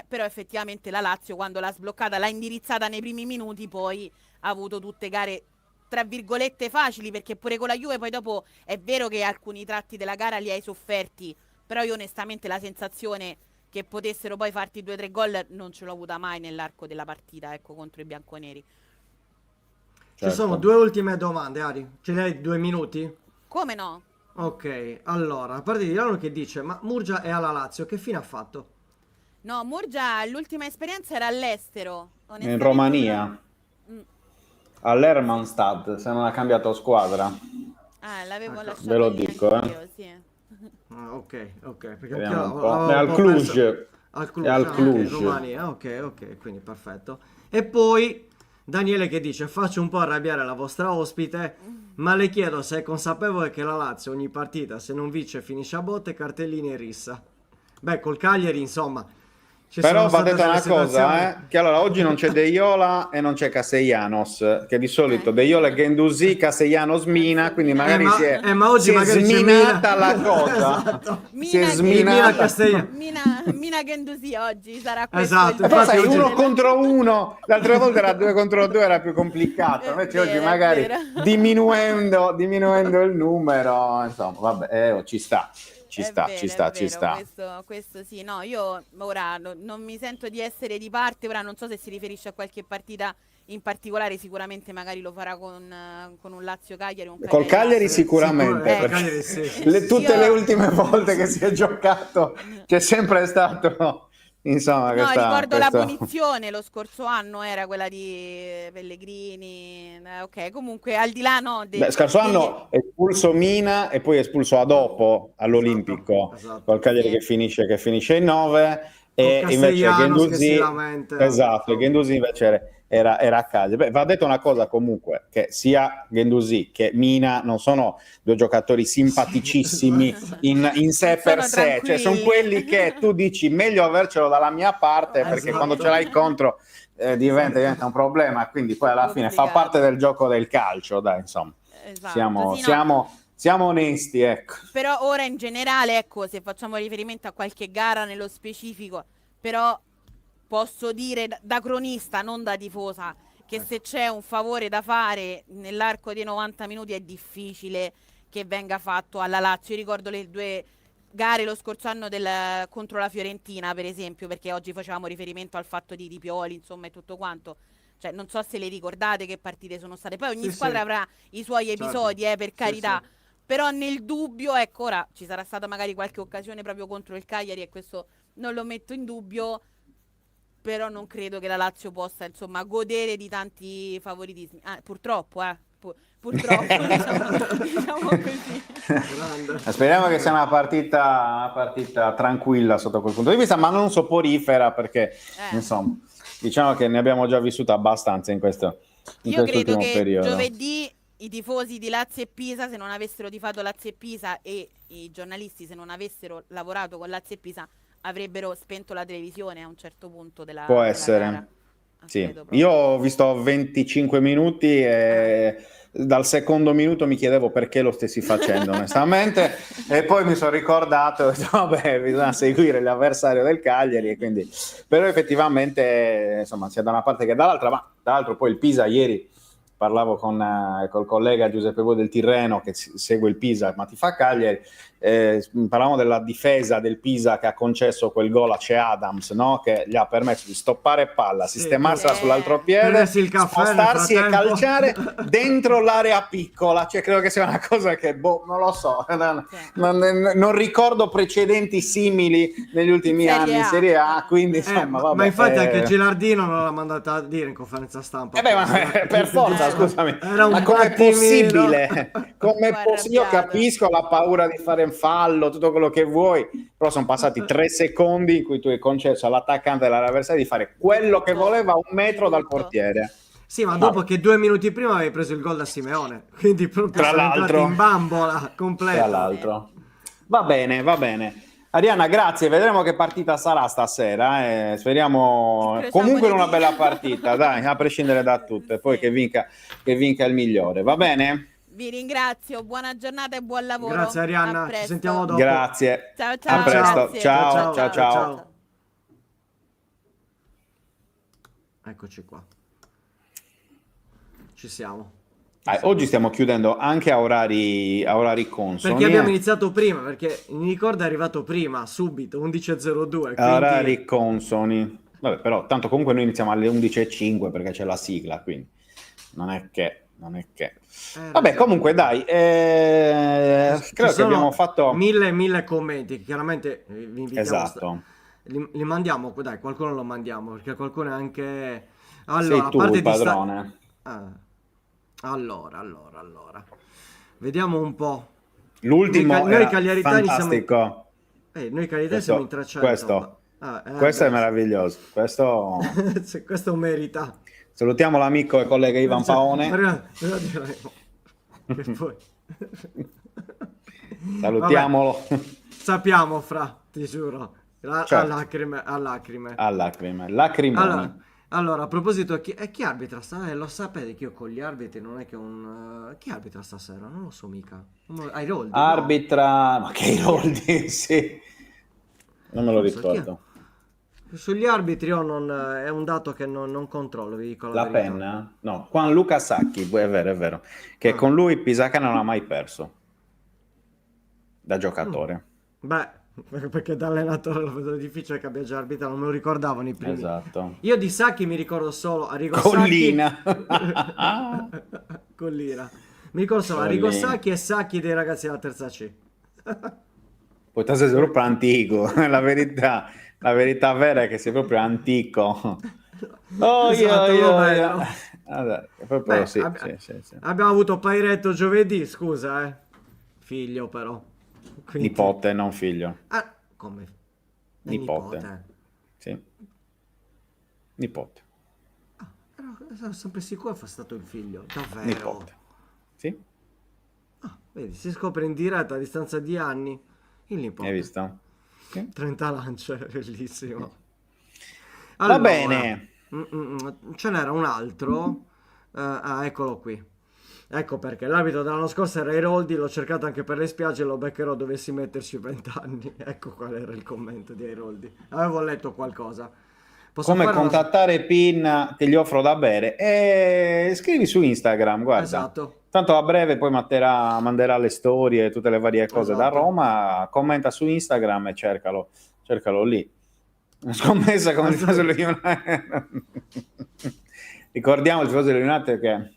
Però effettivamente la Lazio, quando l'ha sbloccata, l'ha indirizzata nei primi minuti, poi ha avuto tutte gare tra virgolette facili, perché pure con la Juve poi dopo è vero che alcuni tratti della gara li hai sofferti, però io onestamente la sensazione che potessero poi farti 2 o 3 gol non ce l'ho avuta mai nell'arco della partita, ecco, contro i bianconeri. Ci sono 2 ultime domande, Ari. Ce le hai 2 minuti? Come no? Ok, allora, a parte di Milano che dice, ma Murgia è alla Lazio, che fine ha fatto? No, Murgia l'ultima esperienza era all'estero. In Onestamente Romania, all'Hermannstad, se non ha cambiato squadra. l'avevo Ecco, lasciato ve lo lì dico, anch'io, sì. Ok, perché Vediamo anch'io un po'. avevo È al un po' Cluj. perso- Al Cluj, È al ok, Cluj. Romania, ok, quindi perfetto. E poi Daniele che dice, faccio un po' arrabbiare la vostra ospite, ma le chiedo se è consapevole che la Lazio ogni partita, se non vince, finisce a botte, cartellini e rissa. Beh, col Cagliari, insomma, ci Però sono va state detto delle una cosa, situazioni. che allora oggi non c'è De Iola e non c'è Castellanos, che di solito De Iola è Guendouzi, Castellanos Mina, quindi magari ma oggi si è magari c'è sminata Mina. la cosa. Esatto. Si è Mina sminata. Castellano. Mina Gendusi oggi sarà questo Esatto, il E poi infatti sai, oggi- uno contro uno, l'altra volta era 2 contro 2, era più complicato, È invece oggi vero, è magari vero. diminuendo il numero, insomma, vabbè, ci sta. Ci È sta, vero, ci è sta, ci vero, sta. questo sì, no, io ora non mi sento di essere di parte, ora non so se si riferisce a qualche partita in particolare sicuramente magari lo farà con un Lazio-Cagliari, un Col Cagliari Lazio. sicuramente, Sicuro, perché Cagliari sì. tutte Io- le ultime volte che si è giocato c'è sempre stato, insomma, No, ricordo la questo... punizione lo scorso anno, era quella di Pellegrini. Ok, comunque al di là no, Beh, scorso degli- anno è espulso Mina e poi è espulso a dopo all'Olimpico, Esatto. col Cagliari Sì. che finisce in 9 Con e invece Castellanos che si Guendouzi, lamenta. esatto, Guendouzi invece era a Cagliari. Beh, va detto una cosa comunque, che sia Guendouzi che Mina non sono due giocatori simpaticissimi in sé Sono per sé, cioè sono tranquilli. quelli che tu dici meglio avercelo dalla mia parte, perché Esatto. quando ce l'hai contro diventa un problema, quindi poi alla fine fa Complicato. parte del gioco del calcio, dai, insomma. Esatto, sì, no. Siamo onesti, ecco. Però ora in generale, ecco, se facciamo riferimento a qualche gara nello specifico, però posso dire da cronista, non da tifosa, che se c'è un favore da fare nell'arco dei 90 minuti è difficile che venga fatto alla Lazio. Io ricordo le 2 gare lo scorso anno contro la Fiorentina, per esempio, perché oggi facevamo riferimento al fatto di Pioli, insomma, e tutto quanto. Cioè, non so se le ricordate che partite sono state. Poi ogni Sì, squadra sì. avrà i suoi Certo. episodi, per Sì, carità. sì. Però nel dubbio, ecco, ora ci sarà stata magari qualche occasione proprio contro il Cagliari e questo non lo metto in dubbio, però non credo che la Lazio possa, insomma, godere di tanti favoritismi. Purtroppo, purtroppo, diciamo così. Grande. Speriamo che sia una partita tranquilla sotto quel punto di vista, ma non soporifera, perché insomma, diciamo che ne abbiamo già vissuta abbastanza in Io credo quest'ultimo che periodo. giovedì i tifosi di Lazio e Pisa, se non avessero tifato Lazio e Pisa, e i giornalisti, se non avessero lavorato con Lazio e Pisa, avrebbero spento la televisione a un certo punto della Può gara. essere. Sì. Credo proprio. Io ho visto 25 minuti e dal secondo minuto mi chiedevo perché lo stessi facendo, onestamente, e poi mi sono ricordato, ho detto, vabbè, bisogna seguire l'avversario del Cagliari, e quindi, però effettivamente, insomma, sia da una parte che dall'altra, ma tra l'altro poi il Pisa ieri, parlavo col collega Giuseppe Bo del Tirreno che segue il Pisa ma ti fa Cagliari, parlavamo della difesa del Pisa che ha concesso quel gol a Ce Adams, no? Che gli ha permesso di stoppare palla, Sì, sistemarsela sì. sull'altro piede, Prendersi il caffè nel spostarsi e frattempo. calciare dentro l'area piccola, cioè credo che sia una cosa che, non lo so, non ricordo precedenti simili negli ultimi In Serie anni in A. Serie A, quindi insomma, vabbè, ma infatti anche Gilardino non l'ha mandata a dire in conferenza stampa. ma per forza, scusami, Era un ma com'è attimino- possibile? Com'è Un po' possibile? Io arrabbiato. capisco la paura di fare un fallo, tutto quello che vuoi, però sono passati 3 secondi in cui tu hai concesso all'attaccante dell'avversario di fare quello che voleva a 1 metro dal portiere. Sì, ma dopo che 2 minuti prima avevi preso il gol da Simeone, quindi proprio Tra siamo entrati l'altro. in bambola completa. Tra l'altro. Va bene, va bene. Arianna, grazie, vedremo che partita sarà stasera. Speriamo Incrociamo comunque le una dita. bella partita, dai, a prescindere da tutto, e poi Sì. che vinca il migliore, va bene? Vi ringrazio, buona giornata e buon lavoro. Grazie, Arianna, A ci presto. sentiamo dopo. Grazie. Ciao, ciao. A presto. grazie. Ciao, ciao, ciao. ciao. Eccoci qua. Ci siamo. Oggi stiamo chiudendo anche a orari consoni. Perché abbiamo iniziato prima, perché Nicord è arrivato prima, subito, 11:02. a orari Quindi... consoni. Vabbè, però tanto comunque noi iniziamo alle 11:05 perché c'è la sigla, quindi non è che. Vabbè, comunque dai, credo che sono abbiamo fatto... mille commenti, che chiaramente vi invitiamo Esatto. li mandiamo, dai, qualcuno lo mandiamo, perché qualcuno è anche... Sei tu il padrone. Allora. Vediamo un po'. L'ultimo Noi era cagliaritani fantastico. Noi cagliaritani siamo in 300. Questo è meraviglioso. Questo... Questo merita. Salutiamo l'amico e collega Ivan Paone. Che poi... Salutiamolo. Vabbè, sappiamo, Fra, ti giuro. Certo. A lacrime. A lacrime. Lacrimoni. Allora, a proposito, chi arbitra stasera? Lo sapete che io con gli arbitri non è che chi arbitra stasera? Non lo so mica. Airoldi, no? Arbitra... Ma che Airoldi, sì. Non me lo Non so chi è. ricordo. Sugli arbitri io è un dato che non controllo, vi dico la verità. Penna? No, Juan Luca Sacchi, è vero. Che con lui Pisacca non ha mai perso. Da giocatore. Beh, Perché da allenatore lo vedo difficile che abbia già arbitrato, non me lo ricordavo nei primi. Esatto. Io di Sacchi mi ricordo solo Arrigo Collina. Sacchi. Collina. Mi ricordo solo Arrigo Collina. Sacchi e Sacchi dei ragazzi della terza C. Poi te sei proprio antico, la verità vera è che sei proprio antico. Oh, Esatto, io. va bene. Allora, proprio Beh, sì. abbiamo avuto Pairetto giovedì, scusa, figlio però. Quindi- Nipote, non figlio. Ah, come? È Nipote. Sì. Nipote. Ero sempre sicuro che fosse stato il figlio, davvero. Nipote. Sì, Vedi, si scopre in diretta a distanza di anni il nipote. hai visto? Sì. 30 lance, bellissimo. Va bene. Ce n'era un altro. Eccolo qui. Ecco perché l'arbitro dell'anno scorso era Airoldi, l'ho cercato anche per le spiagge e lo beccherò dovessi metterci 20 anni. Ecco qual era il commento di Airoldi. Avevo letto qualcosa. Posso Come fare una- contattare PIN che gli offro da bere? Scrivi su Instagram, guarda. Esatto. Tanto a breve poi manderà le storie, tutte le varie cose da Esatto. Roma. Commenta su Instagram e cercalo lì. Scommessa come il tifoso dello United. Ricordiamo il tifoso dello United che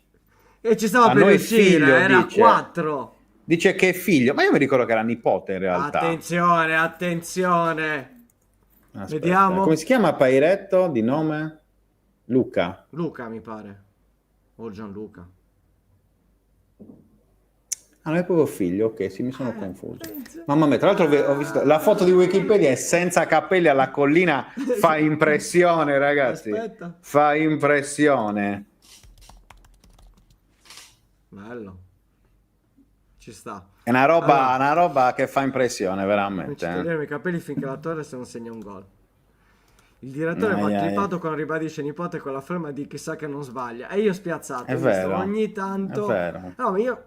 E ci stava a per noi uscire, figlio, era dice. 4. dice che è figlio, ma io mi ricordo che era nipote in realtà. Attenzione. Aspetta, Vediamo. come si chiama Pairetto di nome? Luca. Luca mi pare. O Gianluca. Ah, non è proprio figlio, ok, sì, mi sono confuso. Mamma mia, tra l'altro ho visto la foto di Wikipedia è senza capelli alla collina, fa impressione, ragazzi. Aspetta. Fa impressione. Bello. Ci sta. È una roba, Allora. una roba che fa impressione, Mi veramente. ci toglierò i capelli finché la Torres non segna un gol. Il direttore Ai, va ai. clippato quando ribadisce nipote con la ferma di chissà che non sbaglia. E io spiazzato. È ho visto vero. ogni tanto. È vero. No, ma io.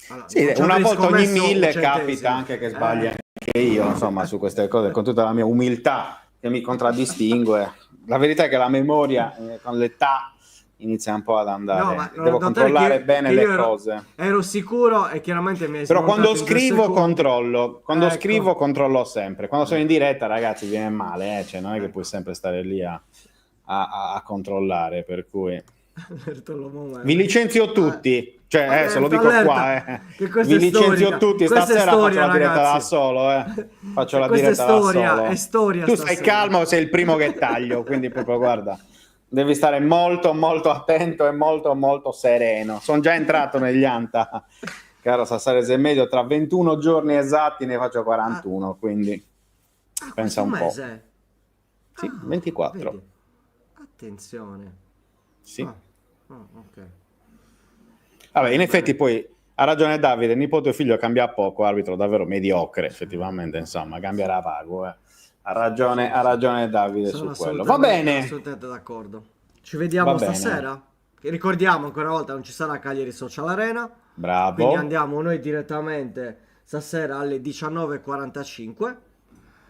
Allora, Sì, non ci una avrei volta ogni scommesso 1000 un centesimo. capita anche che sbagli anche io, insomma, su queste cose, con tutta la mia umiltà che mi contraddistingue. La verità è che la memoria con l'età inizia un po' ad andare. No, ma Devo notare controllare che bene io le ero- cose. Ero sicuro e chiaramente mi hai Però quando smontato in 2 scrivo secondi. controllo, quando Ecco. scrivo controllo sempre. Quando sono in diretta, ragazzi, viene male, cioè non è che puoi sempre stare lì a controllare, per cui vi licenzio tutti. Cioè, adesso lo dico allerta, qua, che questa vi è licenzio storica. tutti. Questa è Stasera storia, faccio la diretta ragazzi. da solo, Faccio la Questa è diretta da storia, solo. è storia Tu stai stasera. calmo, sei il primo che taglio, quindi proprio guarda, devi stare molto molto attento e molto molto sereno. Sono già entrato negli anta, caro Sassarese Medio, tra 21 giorni esatti ne faccio 41, quindi pensa un po'. Mese. Sì, 24. Vedi. Attenzione. Sì. Ok. Vabbè, in effetti poi ha ragione Davide, nipote o figlio cambia poco, arbitro davvero mediocre, effettivamente, insomma, cambierà vago. Ha ragione Davide Sono su quello. Va assolutamente- bene, assolutamente d'accordo. Ci vediamo Va bene. stasera. Che ricordiamo ancora una volta non ci sarà Cagliari Social Arena. bravo. Quindi andiamo noi direttamente stasera alle 19:45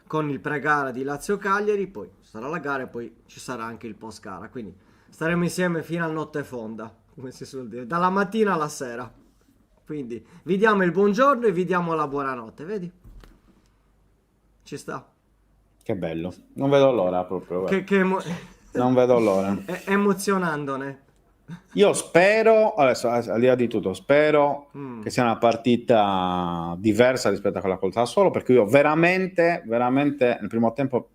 con il pre-gara di Lazio Cagliari, poi sarà la gara e poi ci sarà anche il post gara. Quindi staremo insieme fino a notte fonda, come si suol dire, dalla mattina alla sera. Quindi vi diamo il buongiorno e vi diamo la buonanotte, vedi? Ci sta. Che bello, non vedo l'ora proprio. guarda. Che Non vedo l'ora. emozionandone. Io spero, adesso al di là di tutto, spero Mm. che sia una partita diversa rispetto a quella col Sassuolo, perché io veramente nel primo tempo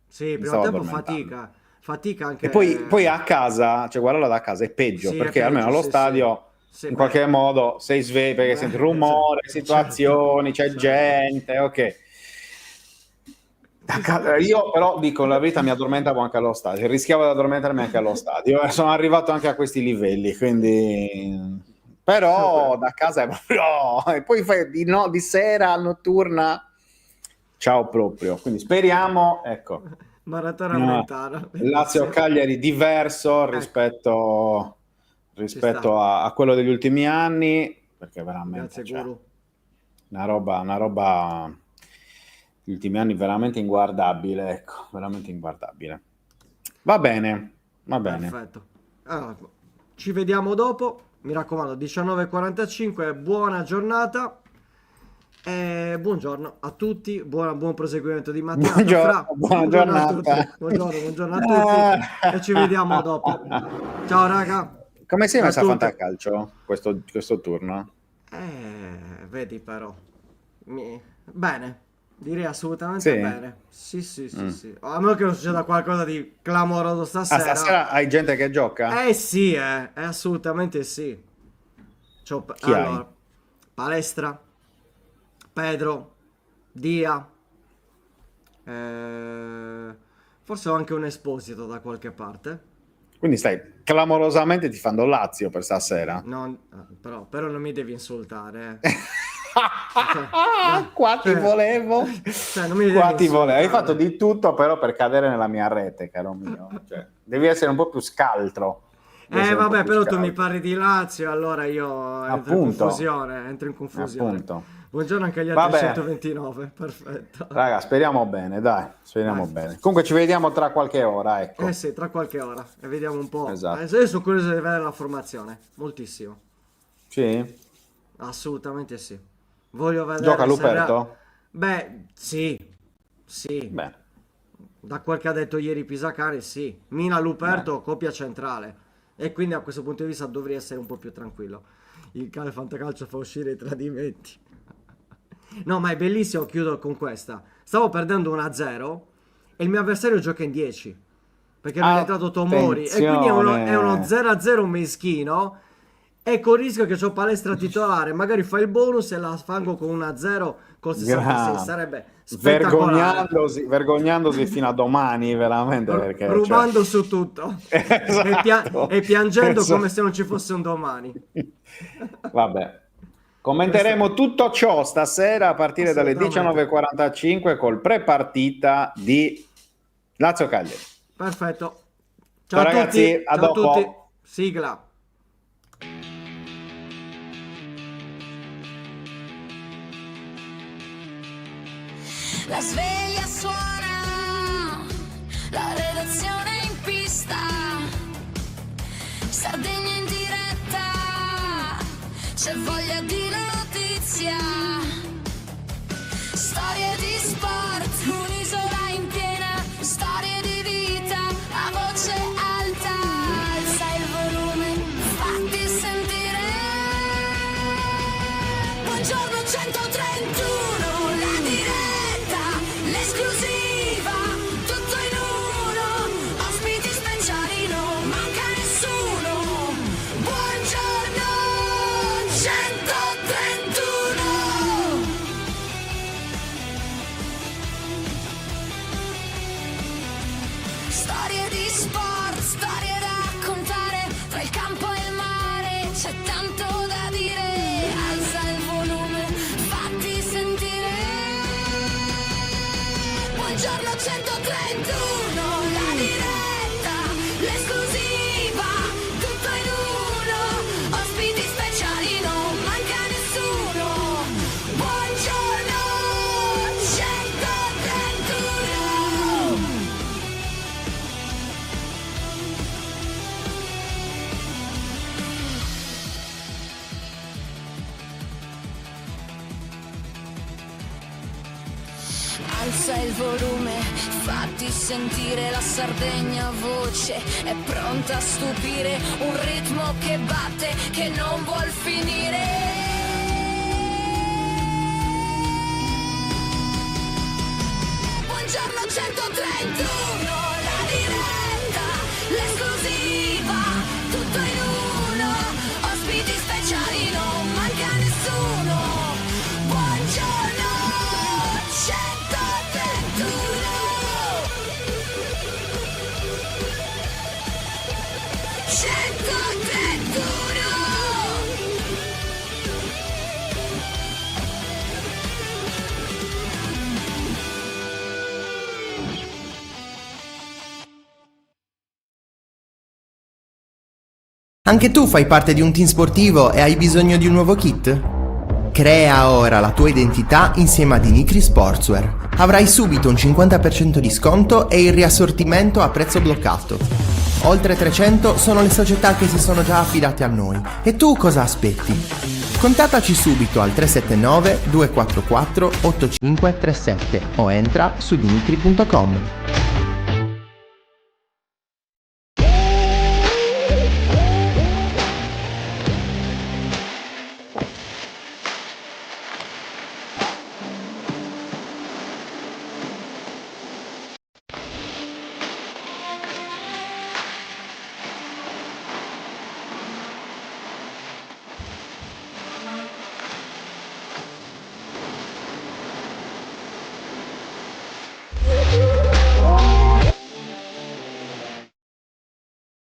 Sì, mi primo stavo tempo addormentando. fatica anche. E poi a casa, cioè guardarla da casa è peggio, Sì, è perché peggio, almeno allo sì, stadio sì. Sì, in beh. qualche modo sei sveglio, perché senti rumore, certo, situazioni, c'è certo. gente, ok. Io però dico la verità, mi addormentavo anche allo stadio, rischiavo di addormentarmi anche allo stadio, sono arrivato anche a questi livelli, quindi però da casa è proprio e poi fai di sera notturna, ciao proprio, quindi speriamo, ecco, Maratona aumentata. Lazio Cagliari diverso rispetto a quello degli ultimi anni, perché veramente Grazie, cioè, Guru. una roba gli ultimi anni veramente inguardabile, ecco, veramente inguardabile. Va bene. Perfetto. Allora, ci vediamo dopo. Mi raccomando, 19:45, buona giornata. Buongiorno a tutti, buon proseguimento di mattinata. Buongiorno, buona buongiorno a giornata. tutti, buongiorno a tutti e ci vediamo dopo. Ciao raga. Come sei messa a tutti. fantacalcio questo turno? Vedi però. Bene, direi assolutamente Sì? bene. Sì. A meno che non succeda qualcosa di clamoroso stasera. Stasera hai gente che gioca? Sì, assolutamente sì. Chi hai? Palestra, Pedro, Dia, forse ho anche un Esposito da qualche parte. Quindi stai clamorosamente tifando Lazio per stasera. Però non mi devi insultare. Qua ti volevo. Non mi devi Qua ti volevo. Hai insultare. fatto di tutto però per cadere nella mia rete, caro mio. Cioè, devi essere un po' più scaltro. Devi essere un po' Vabbè, più però tu scaltro. mi parli di Lazio, allora io entro in confusione. Appunto. Buongiorno anche agli altri Vabbè. 129, perfetto. Raga, speriamo bene, dai, speriamo Dai. bene. Comunque ci vediamo tra qualche ora, ecco. Sì, tra qualche ora e vediamo un po'. Esatto. Io sono curioso di vedere la formazione, moltissimo. Sì? Assolutamente sì. Voglio vedere Gioca se Luperto? Beh, sì. Beh, Da quel che ha detto ieri Pisacane, sì. Mina Luperto, coppia centrale. E quindi a questo punto di vista dovrei essere un po' più tranquillo. Il fantacalcio fa uscire i tradimenti. No, ma è bellissimo, chiudo con questa. Stavo perdendo 1-0 e il mio avversario gioca in 10. Perché non è entrato Tomori. E quindi è uno 0-0 meschino. E con il rischio che c'ho Palestra titolare. Magari fa il bonus e la sfango con 1-0 col 66. Grande. Sarebbe spettacolare. vergognandosi fino a domani, veramente. Perché, Rubando su tutto. Esatto. E piangendo Esatto. come se non ci fosse un domani. Vabbè. Commenteremo tutto ciò stasera a partire dalle Assolutamente. 19:45 col pre-partita di Lazio Cagliari. Perfetto. Ciao, a ragazzi, tutti. a Ciao dopo. a tutti. Sigla. La sveglia suona, la redazione in pista, Sardegna in diretta, c'è voglia di notizia, storie di sport, un'isola in piena, storie di vita, a voce alta, alza il volume, fatti sentire. Buongiorno 131, la diretta, l'esclusiva, tutto in uno, ospiti speciali, non manca nessuno. Buongiorno 131. Storie di sport, storie da raccontare, tra il campo e il mare c'è tanto da dire. Alza il volume, fatti sentire. Buongiorno 131, la diretta, l'esclusiva, tutto in uno, ospiti speciali, non manca nessuno. Buongiorno 131. Alza il volume, fatti sentire, la Sardegna voce è pronta a stupire, un ritmo che batte, che non vuol finire. Buongiorno 131, la diretta, l'esclusiva, tutto in uno, ospiti speciali, non manca nessuno. Buongiorno 131. 131. Anche tu fai parte di un team sportivo e hai bisogno di un nuovo kit? Crea ora la tua identità insieme ad Inicri Sportswear. Avrai subito un 50% di sconto e il riassortimento a prezzo bloccato. Oltre 300 sono le società che si sono già affidate a noi. E tu cosa aspetti? Contattaci subito al 379 244 8537 o entra su dimitri.com.